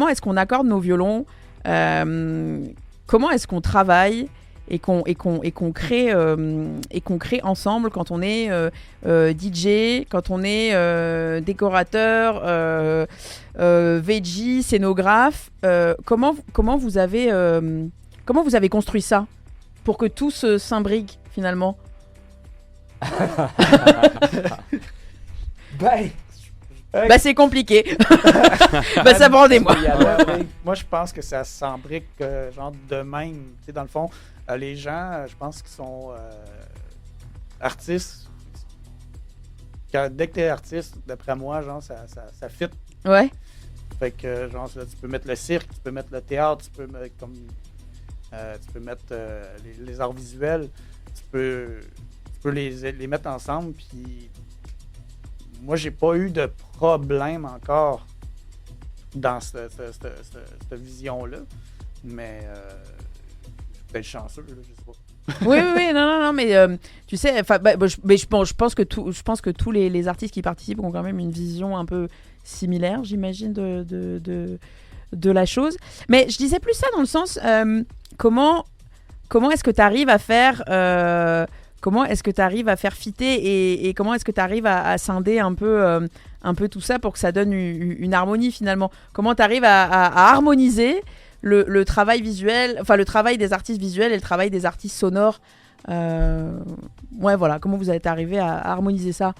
Speaker 1: est-ce qu'on accorde nos violons, comment est-ce qu'on travaille et qu'on crée ensemble quand on est DJ, quand on est décorateur, VJ, scénographe. Comment vous avez construit ça pour que tout s'imbrique finalement? C'est compliqué. Ça prend des mois.
Speaker 5: Moi, je pense que ça s'embrique genre de même. Tu sais, dans le fond, les gens, je pense qu'ils sont artistes. Dès que t'es artiste, d'après moi, genre, ça fit.
Speaker 1: Ouais.
Speaker 5: Fait que, genre, tu peux mettre le cirque, tu peux mettre le théâtre, tu peux mettre les arts visuels, tu peux les mettre ensemble, puis moi, j'ai pas eu de problème encore dans cette vision-là, mais je suis peut-être chanceux, là, je sais pas.
Speaker 1: Oui, non, mais tu sais, je pense que tous les artistes qui participent ont quand même une vision un peu similaire, j'imagine, de la chose. Mais je disais plus ça dans le sens, comment est-ce que tu arrives à faire... Comment est-ce que tu arrives à faire fitter et comment est-ce que tu arrives à scinder un peu tout ça pour que ça donne une harmonie finalement? Comment tu arrives à harmoniser le travail visuel, enfin le travail des artistes visuels et le travail des artistes sonores? Voilà, comment vous êtes arrivé à harmoniser ça?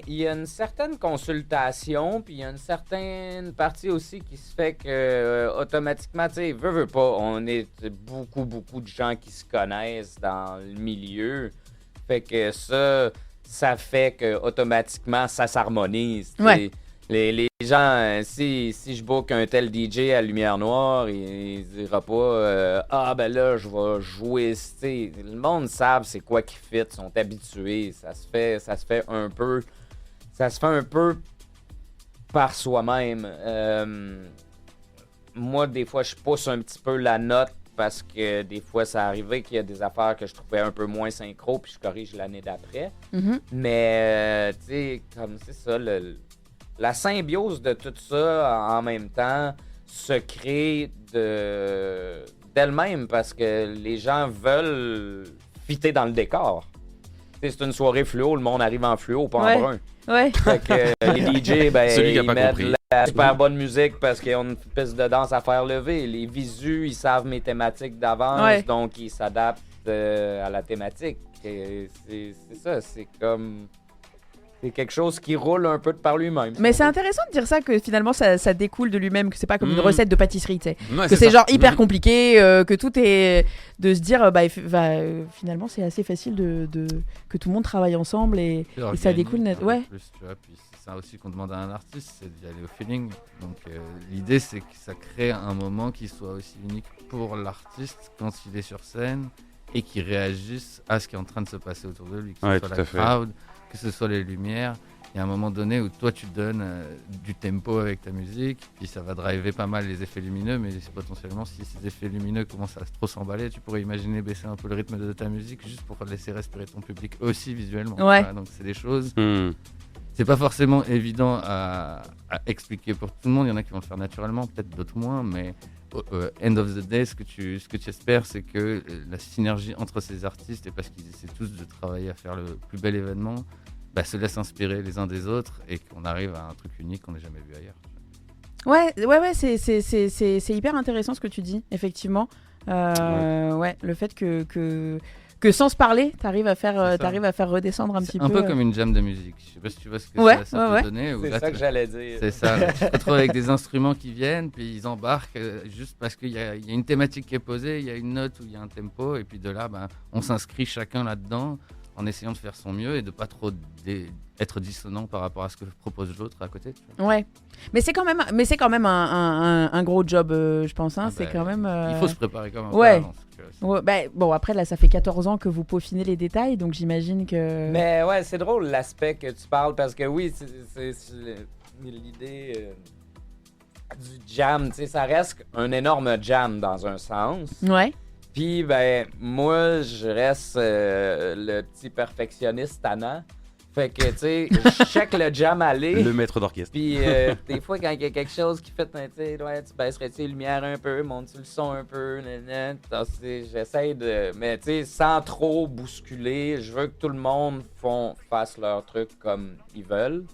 Speaker 3: Il y a une certaine consultation, puis il y a une certaine partie aussi qui se fait que automatiquement, tu sais, veut pas, on est beaucoup de gens qui se connaissent dans le milieu. Fait que ça fait que automatiquement ça s'harmonise. Ouais. Les gens, si je book un tel DJ à Lumière Noire, il dira pas là je vais jouer. T'sais, le monde savent c'est quoi qui fit, sont habitués. Ça se fait un peu par soi-même. moi, des fois, je pousse un petit peu la note parce que des fois, ça arrivait qu'il y a des affaires que je trouvais un peu moins synchro, puis je corrige l'année d'après.
Speaker 1: Mhm.
Speaker 3: Mais, tu sais, comme c'est ça, la symbiose de tout ça en même temps se crée d'elle-même parce que les gens veulent fitter dans le décor. Tu sais, c'est une soirée fluo, le monde arrive en fluo, pas
Speaker 1: Ouais.
Speaker 3: en brun.
Speaker 1: Ouais.
Speaker 3: Fait que les DJ, ben,
Speaker 4: Celui qui a
Speaker 3: ils
Speaker 4: pas
Speaker 3: mettent
Speaker 4: compris.
Speaker 3: la super bonne musique parce qu'ils ont une piste de danse à faire lever. Les visus, ils savent mes thématiques d'avance,
Speaker 1: Ouais.
Speaker 3: donc ils s'adaptent à la thématique. Et c'est ça, c'est comme... C'est quelque chose qui roule un peu de par lui-même.
Speaker 1: Mais c'est intéressant de dire ça, que finalement ça découle de lui-même, que c'est pas comme une recette de pâtisserie, tu sais.
Speaker 4: Ouais,
Speaker 1: Que c'est
Speaker 4: ça.
Speaker 1: genre hyper compliqué, que tout est. De se dire, finalement c'est assez facile que tout le monde travaille ensemble et ça découle net. Ouais.
Speaker 2: Plus, tu vois, puis c'est ça aussi qu'on demande à un artiste, c'est d'y aller au feeling. Donc l'idée, c'est que ça crée un moment qui soit aussi unique pour l'artiste quand il est sur scène et qui réagisse à ce qui est en train de se passer autour de lui, que ce
Speaker 4: Ouais,
Speaker 2: soit
Speaker 4: tout
Speaker 2: la
Speaker 4: à fait.
Speaker 2: crowd, que ce soit les lumières. Il y a un moment donné où toi tu donnes du tempo avec ta musique, puis ça va driver pas mal les effets lumineux, mais potentiellement si ces effets lumineux commencent à trop s'emballer, tu pourrais imaginer baisser un peu le rythme de ta musique juste pour laisser respirer ton public aussi visuellement.
Speaker 1: Ouais.
Speaker 2: Voilà, donc c'est des choses,
Speaker 4: Hmm.
Speaker 2: c'est pas forcément évident à expliquer pour tout le monde, il y en a qui vont le faire naturellement, peut-être d'autres moins, mais end of the day, ce que tu espères, c'est que la synergie entre ces artistes, et parce qu'ils essaient tous de travailler à faire le plus bel événement, se laisse inspirer les uns des autres et qu'on arrive à un truc unique qu'on n'a jamais vu ailleurs.
Speaker 1: Ouais, c'est hyper intéressant ce que tu dis, effectivement. Ouais, le fait que sans se parler, t'arrives à faire redescendre un petit peu.
Speaker 2: Un peu comme une jam de musique. Je sais pas si tu vois ce que
Speaker 1: Ouais,
Speaker 2: ça peut
Speaker 1: ouais.
Speaker 2: donner. Où
Speaker 3: C'est
Speaker 2: là,
Speaker 3: ça que j'allais dire.
Speaker 2: C'est ça. Tu te retrouves avec des instruments qui viennent, puis ils embarquent juste parce qu'il y a une thématique qui est posée, il y a une note où il y a un tempo, et puis de là, on s'inscrit chacun là-dedans en essayant de faire son mieux et de pas trop être dissonant par rapport à ce que propose l'autre à côté. Tu vois.
Speaker 1: Ouais, mais c'est quand même un gros job, je pense. Hein.
Speaker 2: Ah
Speaker 1: C'est
Speaker 2: bah,
Speaker 1: quand même.
Speaker 2: Il faut se préparer quand même.
Speaker 1: Ouais.
Speaker 2: Avant, parce que
Speaker 1: Ouais, bon, après, là, ça fait 14 ans que vous peaufinez les détails, donc j'imagine que.
Speaker 3: Mais ouais, c'est drôle l'aspect que tu parles parce que oui, c'est l'idée du jam, tu sais, ça reste un énorme jam dans un sens.
Speaker 1: Ouais.
Speaker 3: Puis, ben, moi, je reste le petit perfectionniste tannant. Fait que, tu sais, je check le jam aller.
Speaker 4: Le maître d'orchestre.
Speaker 3: Puis, des fois, quand il y a quelque chose qui fait, tu sais, ouais, tu baisserais-tu les lumières un peu, montes-tu le son un peu, j'essaie de. Mais, tu sais, sans trop bousculer, je veux que tout le monde fasse leur truc comme ils veulent.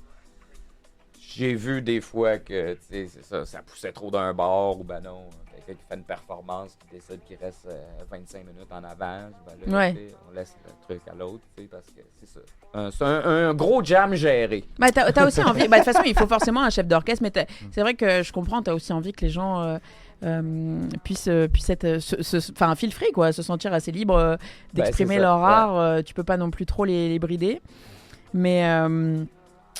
Speaker 3: J'ai vu des fois que, tu sais, c'est ça poussait trop d'un bord ou ben non. Quelqu'un qui fait une performance qui décide qu'il reste 25 minutes en avant, ben là,
Speaker 1: Ouais.
Speaker 3: on laisse le truc à l'autre, parce que c'est ça. C'est un gros jam géré.
Speaker 1: Bah, t'as aussi envie. Bah, de toute façon, il faut forcément un chef d'orchestre, mais c'est vrai que je comprends, t'as aussi envie que les gens puissent être. Enfin, feel free, quoi, se sentir assez libres d'exprimer
Speaker 3: c'est ça,
Speaker 1: leur art. Tu peux pas non plus trop les brider. Mais.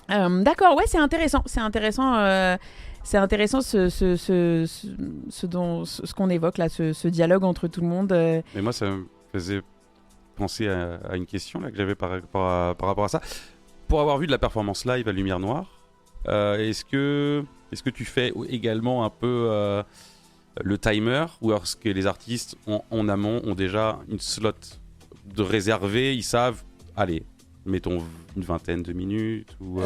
Speaker 1: D'accord, ouais, c'est intéressant. C'est intéressant ce qu'on évoque là, ce dialogue entre tout le monde.
Speaker 4: Mais moi, ça me faisait penser à une question là, que j'avais par rapport à ça. Pour avoir vu de la performance live à Lumière Noire, est-ce que tu fais également un peu le timer, ou est-ce que les artistes en amont ont déjà une slot de réservé, ils savent, allez, mettons une vingtaine de minutes ou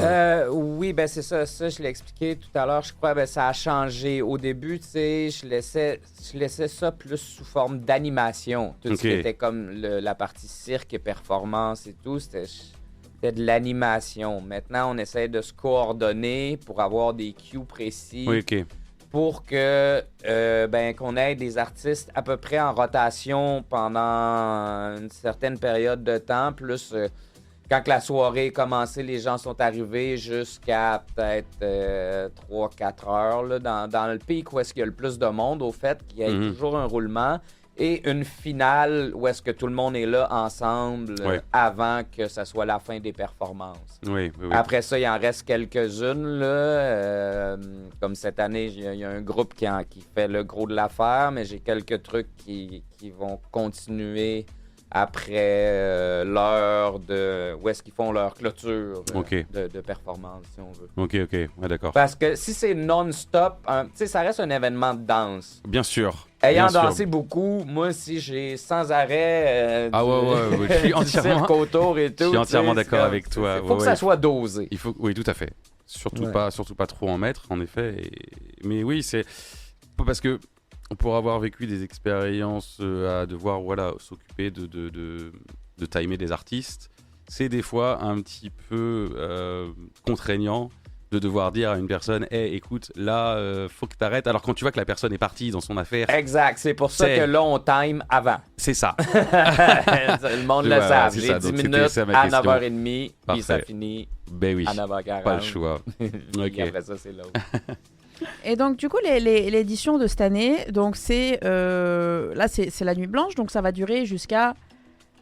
Speaker 3: Oui, ben c'est ça. Ça, je l'ai expliqué tout à l'heure. Je crois que ça a changé. Au début, tu sais, je laissais ça plus sous forme d'animation. Tout ce qui était comme la partie cirque et performance et tout, c'était de l'animation. Maintenant, on essaie de se coordonner pour avoir des cues précis.
Speaker 4: Oui, ok.
Speaker 3: Pour que qu'on ait des artistes à peu près en rotation pendant une certaine période de temps, plus quand la soirée est commencée, les gens sont arrivés jusqu'à peut-être 3-4 heures là, dans le pic où est-ce qu'il y a le plus de monde, au fait, qu'il y ait toujours un roulement et une finale où est-ce que tout le monde est là ensemble avant que ça soit la fin des performances.
Speaker 4: Oui.
Speaker 3: Après ça, il en reste quelques-unes. Là, comme cette année, il y a un groupe qui fait le gros de l'affaire, mais j'ai quelques trucs qui vont continuer après l'heure de où est-ce qu'ils font leur clôture
Speaker 4: Ok.
Speaker 3: de performance, si on veut.
Speaker 4: Ok, ouais, d'accord.
Speaker 3: Parce que si c'est non-stop, tu sais, ça reste un événement de danse.
Speaker 4: Bien sûr.
Speaker 3: Ayant
Speaker 4: bien sûr.
Speaker 3: dansé beaucoup, moi, si j'ai sans arrêt
Speaker 4: Ah ouais, je suis
Speaker 3: du
Speaker 4: entièrement,
Speaker 3: cirque autour et tout,
Speaker 4: je suis entièrement
Speaker 3: tu sais,
Speaker 4: d'accord
Speaker 3: c'est
Speaker 4: avec toi.
Speaker 3: Il faut que ça soit dosé.
Speaker 4: Il faut, oui, tout à fait. Surtout
Speaker 3: Ouais.
Speaker 4: pas trop en mettre, en effet. Mais oui, c'est parce que pour avoir vécu des expériences à devoir s'occuper de timer des artistes, c'est des fois un petit peu contraignant de devoir dire à une personne hey, écoute, là, faut que t'arrêtes. Alors quand tu vois que la personne est partie dans son affaire,
Speaker 3: Exact. C'est pour ça
Speaker 4: C'est-
Speaker 3: que là, on time avant.
Speaker 4: c'est ça.
Speaker 3: Le monde le
Speaker 4: Voilà,
Speaker 3: savent.
Speaker 4: c'est
Speaker 3: Les
Speaker 4: ça.
Speaker 3: 10
Speaker 4: Donc, c'était
Speaker 3: minutes
Speaker 4: ça, ma
Speaker 3: à
Speaker 4: question.
Speaker 3: 9h30, puis ça
Speaker 4: Parfait.
Speaker 3: finit
Speaker 4: Ben oui,
Speaker 3: à 9h40.
Speaker 4: pas le choix.
Speaker 3: Puis
Speaker 4: Ok.
Speaker 3: après ça, c'est l'autre.
Speaker 1: Et donc, du coup, l'édition de cette année, donc c'est là, c'est la nuit blanche, donc ça va durer jusqu'à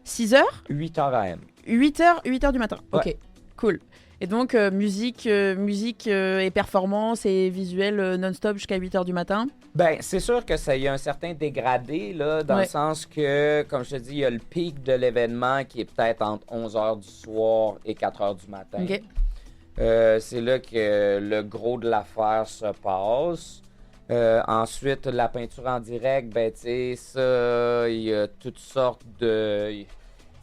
Speaker 1: 6h,
Speaker 3: 8h AM.
Speaker 1: 8h du matin.
Speaker 3: Ouais.
Speaker 1: Ok, cool. Et donc, musique et performance et visuel non-stop jusqu'à 8h du matin.
Speaker 3: Ben, c'est sûr que ça y a un certain dégradé, là, dans
Speaker 1: Ouais.
Speaker 3: le sens que, comme je te dis, il y a le pic de l'événement qui est peut-être entre 11h du soir et 4h du matin.
Speaker 1: Ok.
Speaker 3: C'est là que le gros de l'affaire se passe. Ensuite, la peinture en direct, ben, tu sais, ça, il y a toutes sortes de...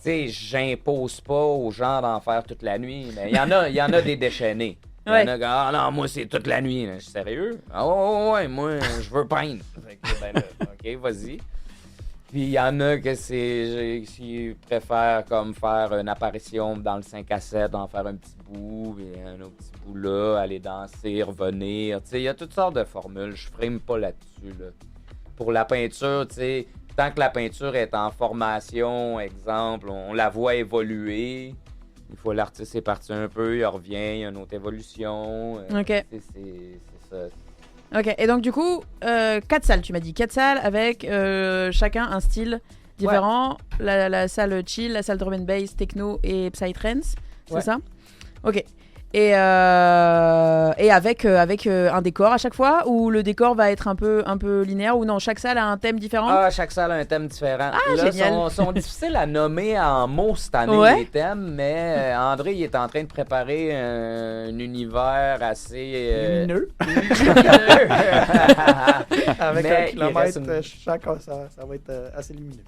Speaker 3: Tu sais, j'impose pas aux gens d'en faire toute la nuit, mais il y en a des déchaînés. Il y en a qui, ah non, moi, c'est toute la nuit. Je suis sérieux? Ah ouais, moi, je veux peindre. Fait que, ben là, OK, vas-y. Puis il y en a qui préfèrent comme faire une apparition dans le 5 à 7, en faire un petit bout, et un autre petit bout là, aller danser, revenir. Tu sais, il y a toutes sortes de formules. Je frame pas là-dessus, là. Pour la peinture, tu sais, tant que la peinture est en formation, exemple, on la voit évoluer. Une fois l'artiste est parti un peu, il revient, il y a une autre évolution.
Speaker 1: Ok.
Speaker 3: C'est ça.
Speaker 1: Ok, et donc du coup, 4 salles, tu m'as dit. 4 salles avec chacun un style différent. La salle chill, la salle drum and bass, techno et psytrance, c'est
Speaker 3: Ouais.
Speaker 1: ça? Ok. Et avec un décor à chaque fois, ou le décor va être un peu linéaire, ou non, chaque salle a un thème différent?
Speaker 3: Ah, chaque salle a un thème différent. Là,
Speaker 1: génial.
Speaker 3: sont difficiles à nommer en mots cette année,
Speaker 1: Ouais.
Speaker 3: les thèmes, mais André, il est en train de préparer un univers assez...
Speaker 5: Lumineux.
Speaker 3: lumineux.
Speaker 5: Avec
Speaker 3: Mais
Speaker 5: un
Speaker 3: il
Speaker 5: kilomètre
Speaker 3: reste une-
Speaker 5: chaque, ça va être assez lumineux.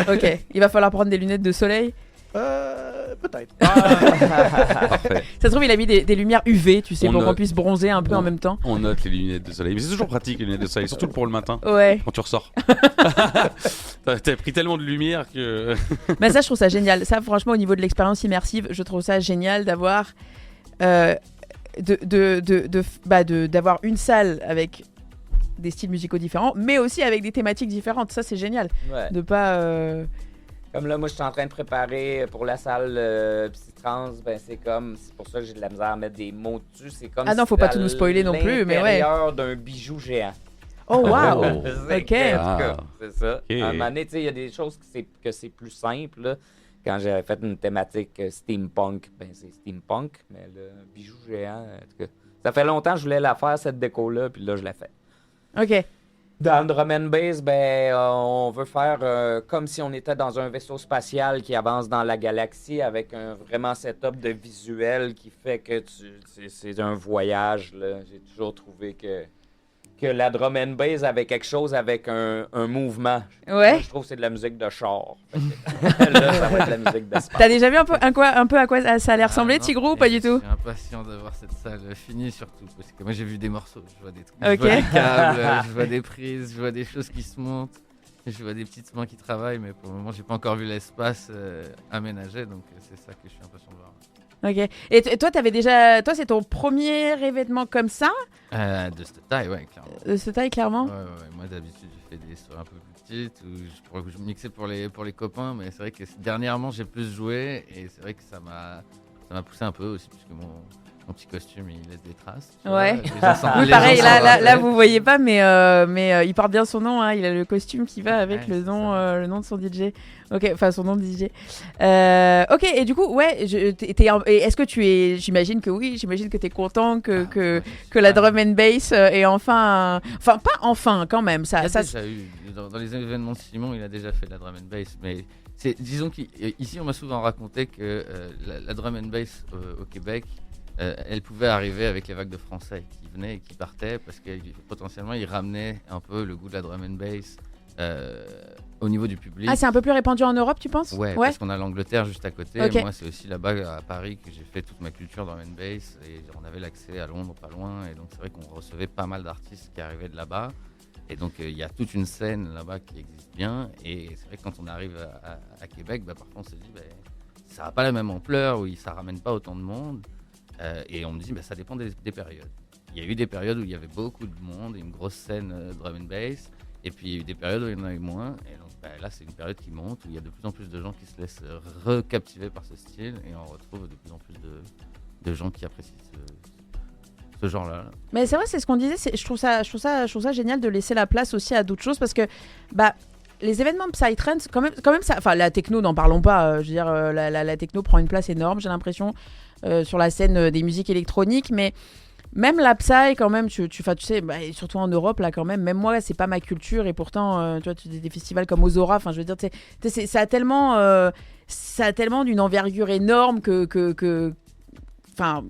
Speaker 1: Ok, il va falloir prendre des lunettes de soleil.
Speaker 5: Peut-être.
Speaker 4: Parfait.
Speaker 1: Ça se trouve, il a mis des lumières UV, tu sais,
Speaker 4: On
Speaker 1: pour
Speaker 4: a-
Speaker 1: qu'on puisse bronzer un peu en même temps.
Speaker 4: On note les lunettes de soleil. Mais c'est toujours pratique les lunettes de soleil, surtout pour le matin.
Speaker 1: Ouais.
Speaker 4: Quand tu ressors. T'as pris tellement de lumière que.
Speaker 1: Mais ça, je trouve ça génial. Ça, franchement, au niveau de l'expérience immersive, je trouve ça génial d'avoir d'avoir une salle avec des styles musicaux différents, mais aussi avec des thématiques différentes. Ça, c'est génial.
Speaker 3: Ouais.
Speaker 1: De pas.
Speaker 3: Comme là, moi, je suis en train de préparer pour la salle Psytrance, ben c'est pour ça que j'ai de la misère à mettre des mots dessus. C'est comme
Speaker 1: Ah non,
Speaker 3: si
Speaker 1: faut pas
Speaker 3: c'était
Speaker 1: tout nous spoiler non plus, mais ouais.
Speaker 3: l'intérieur d'un bijou géant.
Speaker 1: Oh, waouh!
Speaker 4: Oh.
Speaker 3: C'est
Speaker 1: Ok.
Speaker 3: que, en tout cas,
Speaker 4: Ah.
Speaker 3: c'est ça.
Speaker 4: Ok.
Speaker 3: À un moment donné, tu sais, il y a des choses que c'est plus simple. Là. Quand j'avais fait une thématique steampunk, ben c'est steampunk, mais le bijou géant, en tout cas. Ça fait longtemps que je voulais la faire, cette déco-là, puis là, je l'ai fait.
Speaker 1: Ok.
Speaker 3: Dans le drum and bass, ben, on veut faire comme si on était dans un vaisseau spatial qui avance dans la galaxie avec un vraiment setup de visuel qui fait que c'est un voyage. Là. J'ai toujours trouvé que la drum and bass avait quelque chose avec un mouvement.
Speaker 1: Ouais.
Speaker 3: Moi, je trouve que c'est de la musique de char. Fait que là, ça va être la musique d'espace.
Speaker 1: T'as déjà vu un peu à quoi ça allait ressembler,
Speaker 2: non,
Speaker 1: Tigrou, ou
Speaker 2: mais
Speaker 1: pas du tout?
Speaker 2: Je suis impatient d'avoir cette salle finie surtout. Parce que moi j'ai vu des morceaux, je vois des trucs,
Speaker 1: Ok.
Speaker 2: je vois des câbles, je vois des prises, je vois des choses qui se montent. Je vois des petites mains qui travaillent, mais pour le moment j'ai pas encore vu l'espace aménagé, donc c'est ça que je suis impatient de voir.
Speaker 1: Ok. Et toi, toi, c'est ton premier événement comme ça,
Speaker 2: De cette taille, ouais, clairement.
Speaker 1: de cette taille, clairement?
Speaker 2: Ouais. Moi d'habitude j'ai fait des soirées un peu plus petites où je mixais pour les copains, mais c'est vrai que dernièrement j'ai plus joué et c'est vrai que ça m'a poussé un peu aussi parce que mon petit costume il laisse des traces. tu
Speaker 1: Ouais.
Speaker 2: vois. Les gens s'en-
Speaker 1: Oui,
Speaker 2: les
Speaker 1: pareil,
Speaker 2: gens
Speaker 1: là,
Speaker 2: s'en
Speaker 1: là, là,
Speaker 2: rappellent.
Speaker 1: vous voyez pas, mais il porte bien son nom. Hein, il a le costume qui va avec
Speaker 2: Ouais,
Speaker 1: le
Speaker 2: c'est
Speaker 1: nom,
Speaker 2: ça.
Speaker 1: le nom de son DJ. Ok, enfin son nom de DJ. Ok, et du coup, ouais, est-ce que j'imagine que oui, j'imagine que t'es content que la drum and bass est enfin, enfin pas enfin quand même.
Speaker 2: Il
Speaker 1: Ça,
Speaker 2: a
Speaker 1: ça,
Speaker 2: déjà eu, dans les événements de Simon, il a déjà fait de la drum and bass, mais Disons qu'ici, on m'a souvent raconté que la drum and bass au Québec, elle pouvait arriver avec les vagues de Français qui venaient et qui partaient parce que potentiellement, ils ramenaient un peu le goût de la drum and bass au niveau du public.
Speaker 1: Ah, c'est un peu plus répandu en Europe, tu penses?
Speaker 2: Ouais, parce qu'on a l'Angleterre juste à côté.
Speaker 1: Ok.
Speaker 2: Moi, c'est aussi là-bas à Paris que j'ai fait toute ma culture drum and bass et on avait l'accès à Londres pas loin. Et donc, c'est vrai qu'on recevait pas mal d'artistes qui arrivaient de là-bas. Et donc, il y a toute une scène là-bas qui existe bien. Et c'est vrai que quand on arrive à Québec, parfois on se dit, ça n'a pas la même ampleur, ça ramène pas autant de monde. Et on me dit, ça dépend des périodes. Il y a eu des périodes où il y avait beaucoup de monde, une grosse scène drum and bass. Et puis, il y a eu des périodes où il y en a eu moins. Et donc, là, c'est une période qui monte, où il y a de plus en plus de gens qui se laissent recaptiver par ce style. Et on retrouve de plus en plus de gens qui apprécient ce genre-là.
Speaker 1: Mais c'est vrai, c'est ce qu'on disait. Je trouve ça génial de laisser la place aussi à d'autres choses parce que les événements Psytrance, quand même ça. Enfin, la techno, n'en parlons pas. Je veux dire, la techno prend une place énorme, j'ai l'impression, sur la scène des musiques électroniques. Mais même la Psy, quand même, tu sais, surtout en Europe, là, quand même moi, c'est pas ma culture. Et pourtant, tu vois, des festivals comme Ozora, enfin, je veux dire, ça a tellement d'une envergure énorme que ça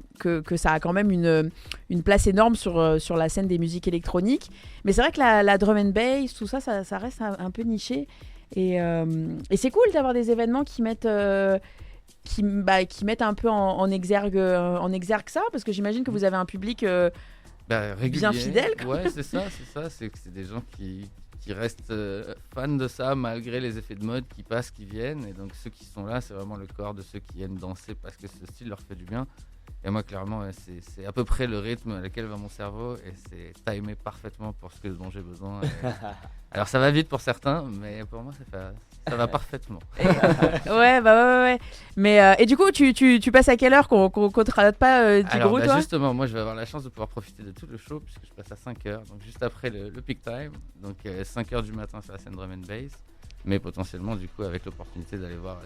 Speaker 1: a quand même une place énorme sur la scène des musiques électroniques. Mais c'est vrai que la drum and bass, tout ça reste un peu niché. Et c'est cool d'avoir des événements qui mettent un peu en exergue ça, parce que j'imagine que vous avez un public bien fidèle.
Speaker 2: Ouais, c'est ça. C'est que c'est des gens qui restent fans de ça malgré les effets de mode qui passent, qui viennent. Et donc ceux qui sont là, c'est vraiment le corps de ceux qui aiment danser parce que ce style leur fait du bien. Et moi, clairement, c'est à peu près le rythme à lequel va mon cerveau et c'est timé parfaitement pour ce dont j'ai besoin. Alors, ça va vite pour certains, mais pour moi, ça va parfaitement.
Speaker 1: Ouais. Mais, et du coup, tu passes à quelle heure qu'on te rate pas
Speaker 2: Alors,
Speaker 1: Tigrou, toi?
Speaker 2: justement, moi, je vais avoir la chance de pouvoir profiter de tout le show puisque je passe à 5h, donc juste après le peak time. Donc, 5h du matin sur la scène drum and bass. Mais potentiellement, du coup, avec l'opportunité d'aller voir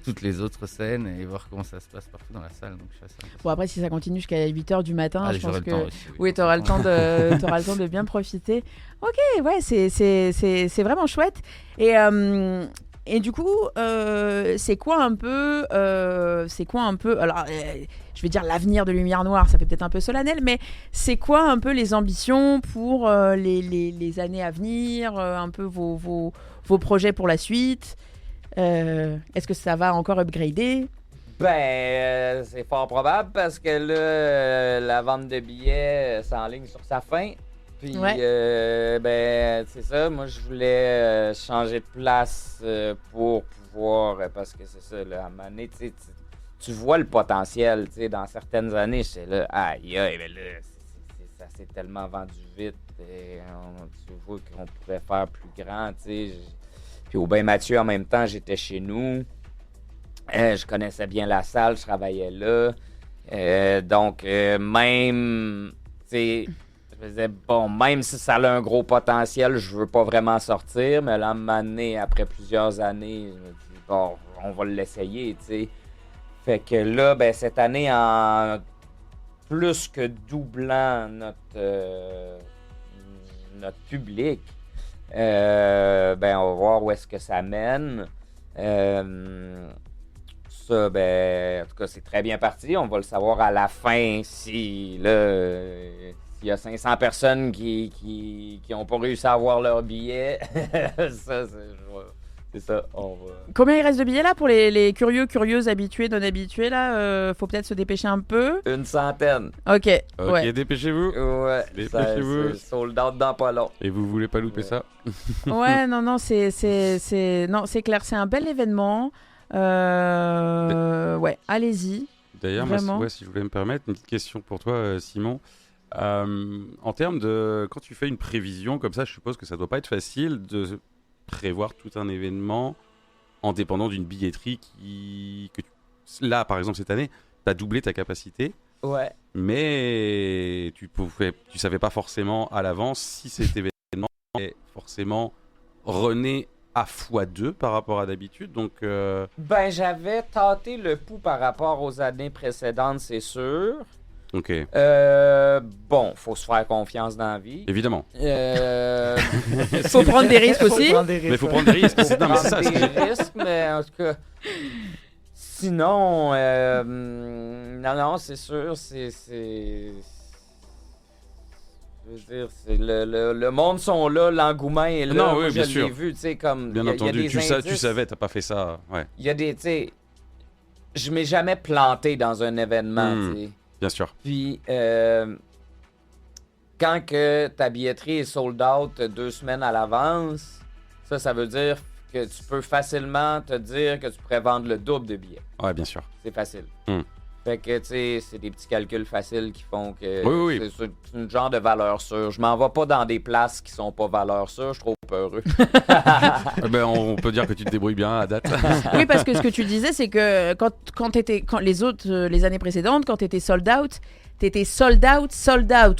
Speaker 2: toutes les autres scènes et voir comment ça se passe partout dans la salle. Donc, je suis assez
Speaker 1: Bon, après, si ça continue jusqu'à 8h du matin, je pense que...
Speaker 2: Oui,
Speaker 1: t'auras le temps de bien profiter. Ok, ouais, c'est vraiment chouette. Et du coup, c'est quoi un peu... Alors, je vais dire l'avenir de Lumière Noire, ça fait peut-être un peu solennel, mais c'est quoi un peu les ambitions pour les années à venir, un peu vos projets pour la suite? Est-ce que ça va encore upgrader?
Speaker 3: C'est fort probable parce que là, la vente de billets s'enligne sur sa fin. Puis, c'est ça. Moi, je voulais changer de place pour pouvoir... parce que c'est ça, là, à un moment donné, tu vois le potentiel, tu sais, dans certaines années, j'étais là, aïe, mais là, ça s'est tellement vendu vite. Et tu vois qu'on pourrait faire plus grand, tu sais. Puis au Bain Mathieu, en même temps, j'étais chez nous. Je connaissais bien la salle, je travaillais là. Donc, même, tu sais, je me disais, bon, même si ça a un gros potentiel, je veux pas vraiment sortir. Mais là, à un moment donné, après plusieurs années, je me dis, bon, on va l'essayer, tu sais. Fait que là, cette année, en plus que doublant notre public, on va voir où est-ce que ça mène. Ça, en tout cas, c'est très bien parti. On va le savoir à la fin s'il y a 500 personnes qui n'ont pas réussi à avoir leur billet. Ça, c'est ça.
Speaker 1: Combien il reste de billets là pour les curieux, curieuses, habitués, non habitués là? Faut peut-être se dépêcher un peu.
Speaker 3: 100.
Speaker 1: Ok, ouais.
Speaker 4: Dépêchez-vous.
Speaker 3: Ouais,
Speaker 4: Dépêchez-vous.
Speaker 3: C'est sold out dans pas long.
Speaker 4: Et vous voulez pas louper ça?
Speaker 1: Ouais, non, c'est clair, c'est un bel événement. Ouais, allez-y.
Speaker 4: D'ailleurs, moi, si je voulais me permettre, une petite question pour toi, Simon. En termes de... Quand tu fais une prévision comme ça, je suppose que ça doit pas être facile de prévoir tout un événement en dépendant d'une billetterie là, par exemple, cette année, tu as doublé ta capacité.
Speaker 3: Ouais.
Speaker 4: Mais tu savais pas forcément à l'avance si cet événement est forcément rené à x2 par rapport à d'habitude. Donc,
Speaker 3: j'avais tâté le pouls par rapport aux années précédentes, c'est sûr.
Speaker 4: Ok.
Speaker 3: Bon, faut se faire confiance dans la vie.
Speaker 4: Évidemment.
Speaker 1: Faut prendre des risques
Speaker 5: Faut
Speaker 1: aussi.
Speaker 5: prendre des risques,
Speaker 4: Mais il faut prendre des risques.
Speaker 3: Faut
Speaker 4: Non, mais c'est ça.
Speaker 3: prendre des risques, mais en tout cas... Sinon, non, c'est sûr, je veux dire, le monde sont là, l'engouement est là.
Speaker 4: Non, oui,
Speaker 3: Moi,
Speaker 4: bien
Speaker 3: je
Speaker 4: sûr.
Speaker 3: l'ai vu, tu sais, comme...
Speaker 4: Bien
Speaker 3: y a
Speaker 4: entendu,
Speaker 3: des
Speaker 4: tu
Speaker 3: indices.
Speaker 4: savais, t'as pas fait ça. Ouais,
Speaker 3: Il y a des, tu sais... Je m'ai jamais planté dans un événement, tu sais.
Speaker 4: bien sûr.
Speaker 3: Puis, quand que ta billetterie est sold out 2 semaines à l'avance, ça veut dire que tu peux facilement te dire que tu pourrais vendre le double de billets.
Speaker 4: Ouais, bien sûr.
Speaker 3: C'est facile.
Speaker 4: Hmm.
Speaker 3: Fait que, tu sais, c'est des petits calculs faciles qui font que
Speaker 4: Oui.
Speaker 3: c'est une genre de valeur sûre. Je m'en vais pas dans des places qui sont pas valeur sûre, je suis trop peureux.
Speaker 4: On peut dire que tu te débrouilles bien à date.
Speaker 1: Oui, parce que ce que tu disais, c'est que quand les années précédentes, quand t'étais sold out,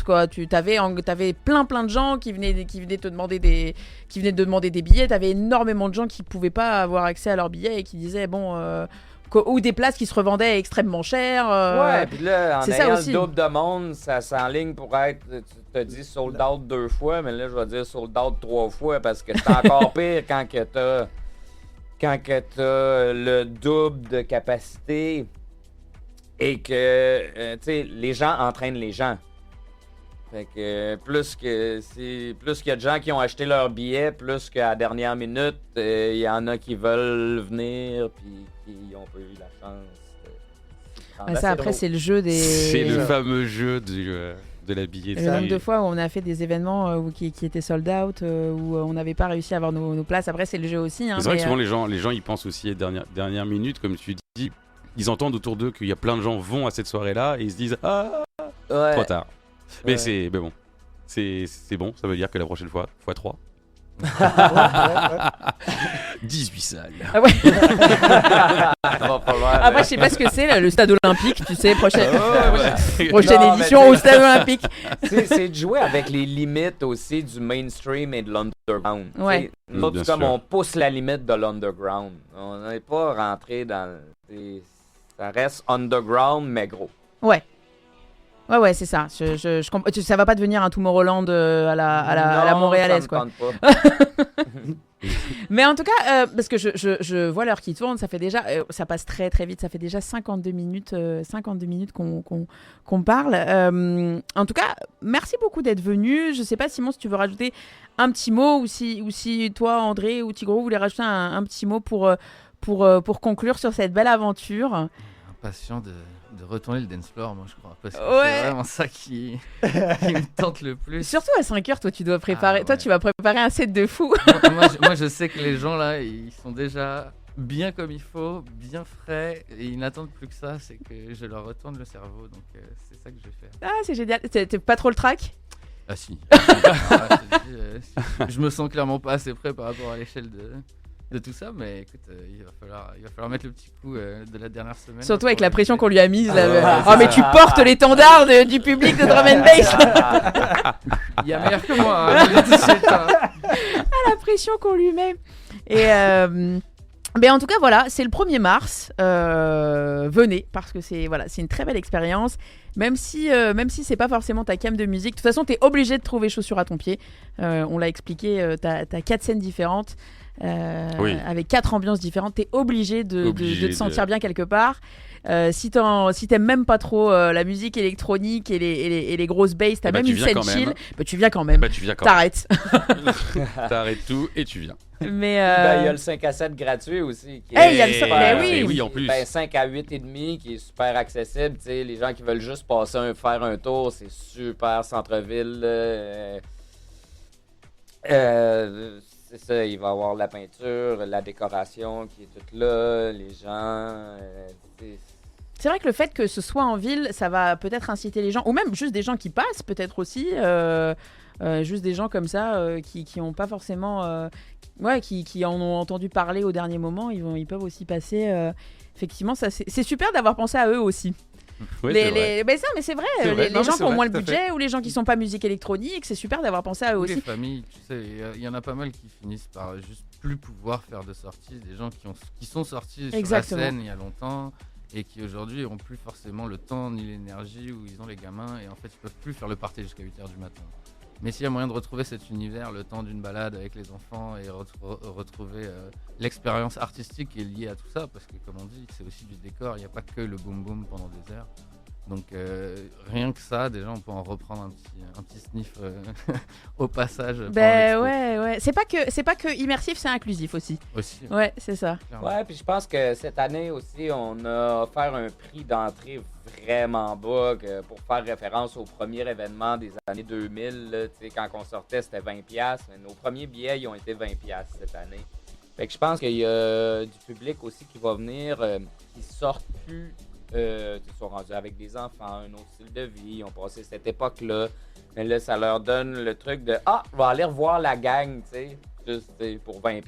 Speaker 1: quoi. T'avais plein de gens qui venaient te demander des billets. T'avais énormément de gens qui pouvaient pas avoir accès à leurs billets et qui disaient ou des places qui se revendaient extrêmement cher.
Speaker 3: Ouais, puis là, en
Speaker 1: c'est ça
Speaker 3: ayant
Speaker 1: aussi.
Speaker 3: le double de monde, ça s'enligne pour être, tu te dis sold out 2 fois, mais là, je vais dire sold out 3 fois parce que c'est encore pire quand que t'as le double de capacité et que, tu sais, les gens entraînent les gens. Fait que plus qu'il y a de gens qui ont acheté leur billet, plus qu'à la dernière minute, il y en a qui veulent venir puis qui n'ont pas eu la chance.
Speaker 1: Ça, après, c'est le jeu des.
Speaker 4: C'est le fameux jeu de la billetterie.
Speaker 1: Le nombre de fois où on a fait des événements qui étaient sold out, où on n'avait pas réussi à avoir nos places. Après, c'est le jeu aussi. Hein,
Speaker 4: C'est vrai que souvent les gens ils pensent aussi à dernière minute, comme tu dis. Ils entendent autour d'eux qu'il y a plein de gens vont à cette soirée-là et ils se disent
Speaker 3: Ouais.
Speaker 4: trop tard. Mais
Speaker 3: Ouais.
Speaker 4: mais bon, c'est bon. Ça veut dire que la prochaine fois, x3. 18 salles.
Speaker 1: Ah ouais.
Speaker 3: Va falloir,
Speaker 1: Après, je sais pas ce que c'est, le stade olympique, tu sais, prochaine
Speaker 3: Non, mais
Speaker 1: édition au stade olympique.
Speaker 3: c'est de jouer avec les limites aussi du mainstream et de l'underground.
Speaker 1: Ouais.
Speaker 3: T'sais, nous autres,
Speaker 4: Bien
Speaker 3: comme
Speaker 4: sûr.
Speaker 3: on pousse la limite de l'underground. On n'est pas rentré dans... Ça reste underground, mais gros.
Speaker 1: Ouais, c'est ça. Ça va pas devenir un Tomorrowland à la
Speaker 3: Non,
Speaker 1: montréalaise,
Speaker 3: ça
Speaker 1: quoi.
Speaker 3: me tente pas.
Speaker 1: Mais en tout cas, parce que je vois l'heure qui tourne, ça fait déjà, ça passe très très vite, ça fait déjà 52 minutes qu'on parle. En tout cas, merci beaucoup d'être venu. Je sais pas, Simon, si tu veux rajouter un petit mot ou si toi, André ou Tigro, vous voulez rajouter un petit mot pour conclure sur cette belle aventure.
Speaker 2: Impatient de retourner le dance floor, moi je crois. Parce que
Speaker 1: Ouais.
Speaker 2: c'est vraiment ça qui me tente le plus.
Speaker 1: Surtout à 5h, toi, tu dois préparer.
Speaker 2: Ah,
Speaker 1: Toi,
Speaker 2: ouais.
Speaker 1: tu vas préparer un set de fou.
Speaker 2: moi, je sais que les gens là, ils sont déjà bien comme il faut, bien frais, et ils n'attendent plus que ça, c'est que je leur retourne le cerveau, donc c'est ça que je vais faire.
Speaker 1: Ah, c'est génial. T'es pas trop le track?
Speaker 2: Ah si. Ah, je te dis, je me sens clairement pas assez prêt par rapport à l'échelle de tout ça, mais écoute, il va falloir mettre le petit coup de la dernière semaine.
Speaker 1: Surtout
Speaker 2: là,
Speaker 1: avec
Speaker 2: pour
Speaker 1: la pression qu'on
Speaker 2: éviter.
Speaker 1: lui a mise. Là.
Speaker 3: Ah,
Speaker 1: Oh, mais tu portes l'étendard du public de Drum and Bass.
Speaker 2: Il y a meilleur que moi, hein, je le dis tout de suite, hein.
Speaker 1: La pression qu'on lui met. Et ben en tout cas, voilà, c'est le 1er mars. Venez, parce que c'est une très belle expérience. Même si c'est pas forcément ta cam de musique. De toute façon, t'es obligé de trouver chaussures à ton pied. On l'a expliqué, t'as 4 scènes différentes.
Speaker 4: Oui.
Speaker 1: Avec 4 ambiances différentes, t'es obligé de te sentir bien quelque part. Si t'aimes même pas trop la musique électronique et les grosses basses, t'as
Speaker 4: bah,
Speaker 1: même
Speaker 4: tu
Speaker 1: une
Speaker 4: viens
Speaker 1: scène
Speaker 4: quand même.
Speaker 1: chill, bah, tu viens quand même.
Speaker 4: Bah, tu viens quand même.
Speaker 1: T'arrêtes.
Speaker 4: T'arrêtes tout et tu viens.
Speaker 1: Mais
Speaker 3: Ben, il y a le 5 à 7 gratuit aussi. Qui
Speaker 1: Hey, il y a le
Speaker 3: super-
Speaker 1: ben oui.
Speaker 4: Et oui, en plus.
Speaker 3: Ben, 5 à 8 et demi qui est super accessible. Tu sais, les gens qui veulent juste passer faire un tour, c'est super centre-ville. C'est ça, il va y avoir la peinture, la décoration qui est toute là, les gens.
Speaker 1: c'est vrai que le fait que ce soit en ville, ça va peut-être inciter les gens, ou même juste des gens qui passent, peut-être aussi, juste des gens comme ça qui ont pas forcément, qui en ont entendu parler au dernier moment, ils peuvent aussi passer. Effectivement, ça c'est super d'avoir pensé à eux aussi.
Speaker 4: Ouais, c'est vrai.
Speaker 1: Mais c'est vrai,
Speaker 4: C'est vrai.
Speaker 1: les
Speaker 4: Non, mais
Speaker 1: gens
Speaker 4: c'est
Speaker 1: qui ont
Speaker 4: vrai,
Speaker 1: moins le
Speaker 4: tout à
Speaker 1: budget ou les gens qui sont pas musique électronique, c'est super d'avoir pensé à eux
Speaker 2: Ou
Speaker 1: aussi.
Speaker 2: les familles, tu sais, il y en a pas mal qui finissent par juste plus pouvoir faire de sorties, des gens qui sont sortis
Speaker 1: Exactement.
Speaker 2: sur la scène il y a longtemps et qui aujourd'hui n'ont plus forcément le temps ni l'énergie où ils ont les gamins et en fait ils peuvent plus faire le party jusqu'à 8h du matin. Mais s'il y a moyen de retrouver cet univers, le temps d'une balade avec les enfants et retrouver l'expérience artistique qui est liée à tout ça, parce que comme on dit, c'est aussi du décor, il n'y a pas que le boom boom pendant des heures. Donc rien que ça, déjà on peut en reprendre un petit sniff au passage.
Speaker 1: Ouais. C'est pas que immersif, c'est inclusif aussi.
Speaker 2: Aussi.
Speaker 1: Ouais, c'est ça.
Speaker 2: Clairement.
Speaker 3: Ouais, puis je pense que cette année aussi, on a offert un prix d'entrée vraiment bas pour faire référence au premier événement des années 2000. Là, quand on sortait, c'était 20$. Mais nos premiers billets, ils ont été 20$ cette année. Fait que je pense qu'il y a du public aussi qui va venir, qui sortent plus. Ils sont rendus avec des enfants, un autre style de vie, ils ont passé cette époque-là. Mais là, ça leur donne le truc de « Ah, je vais aller revoir la gang, tu sais, juste pour 20$.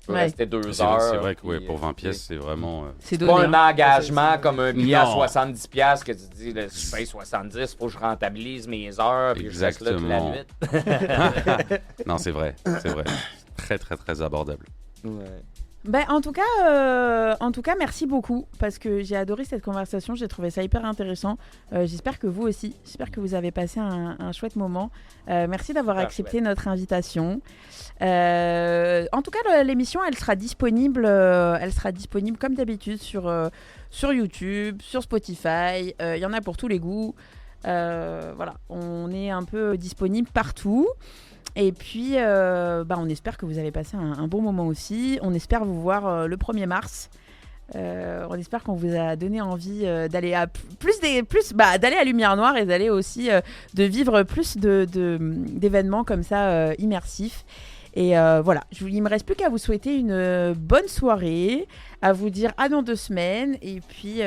Speaker 3: Tu peux rester 2 heures. »
Speaker 4: C'est vrai que pour 20 pièces, c'est vraiment...
Speaker 1: C'est
Speaker 3: C'est pas
Speaker 1: donné.
Speaker 3: un engagement comme un billet à
Speaker 4: Non.
Speaker 3: 70$ que tu te dis, là, si je paye 70$, il faut que je rentabilise mes heures, puis je reste là toute la
Speaker 4: Exactement.
Speaker 3: nuit.
Speaker 4: Non, c'est vrai. Très, très, très abordable.
Speaker 3: Ouais.
Speaker 1: Ben, en tout cas, merci beaucoup parce que j'ai adoré cette conversation. J'ai trouvé ça hyper intéressant. J'espère que vous aussi. J'espère que vous avez passé un chouette moment. Merci d'avoir
Speaker 3: Super
Speaker 1: accepté
Speaker 3: chouette.
Speaker 1: notre invitation. En tout cas, l'émission, elle sera disponible comme d'habitude sur YouTube, sur Spotify. Il y en a pour tous les goûts. Voilà, on est un peu disponible partout. Et puis, on espère que vous avez passé un bon moment aussi. On espère vous voir le 1er mars. On espère qu'on vous a donné envie d'aller à d'aller à Lumière Noire et d'aller aussi de vivre plus d'événements comme ça immersifs. Et voilà, il me reste plus qu'à vous souhaiter une bonne soirée, à vous dire à dans 2 semaines. Et puis,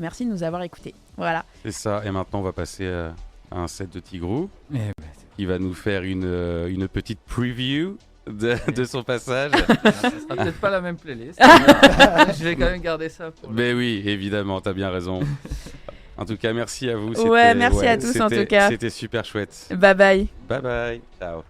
Speaker 1: merci de nous avoir écoutés. Voilà.
Speaker 4: C'est ça. Et maintenant, on va passer à un set de Tigrou
Speaker 2: Eh ben,
Speaker 4: qui va nous faire une petite preview de son passage.
Speaker 2: ça sera peut-être pas la même playlist. Je vais quand même garder ça pour
Speaker 4: Mais oui, évidemment, t'as bien raison. En tout cas, merci à vous.
Speaker 1: Ouais, merci à tous en tout cas.
Speaker 4: C'était super chouette.
Speaker 1: Bye bye.
Speaker 4: Bye bye. Ciao.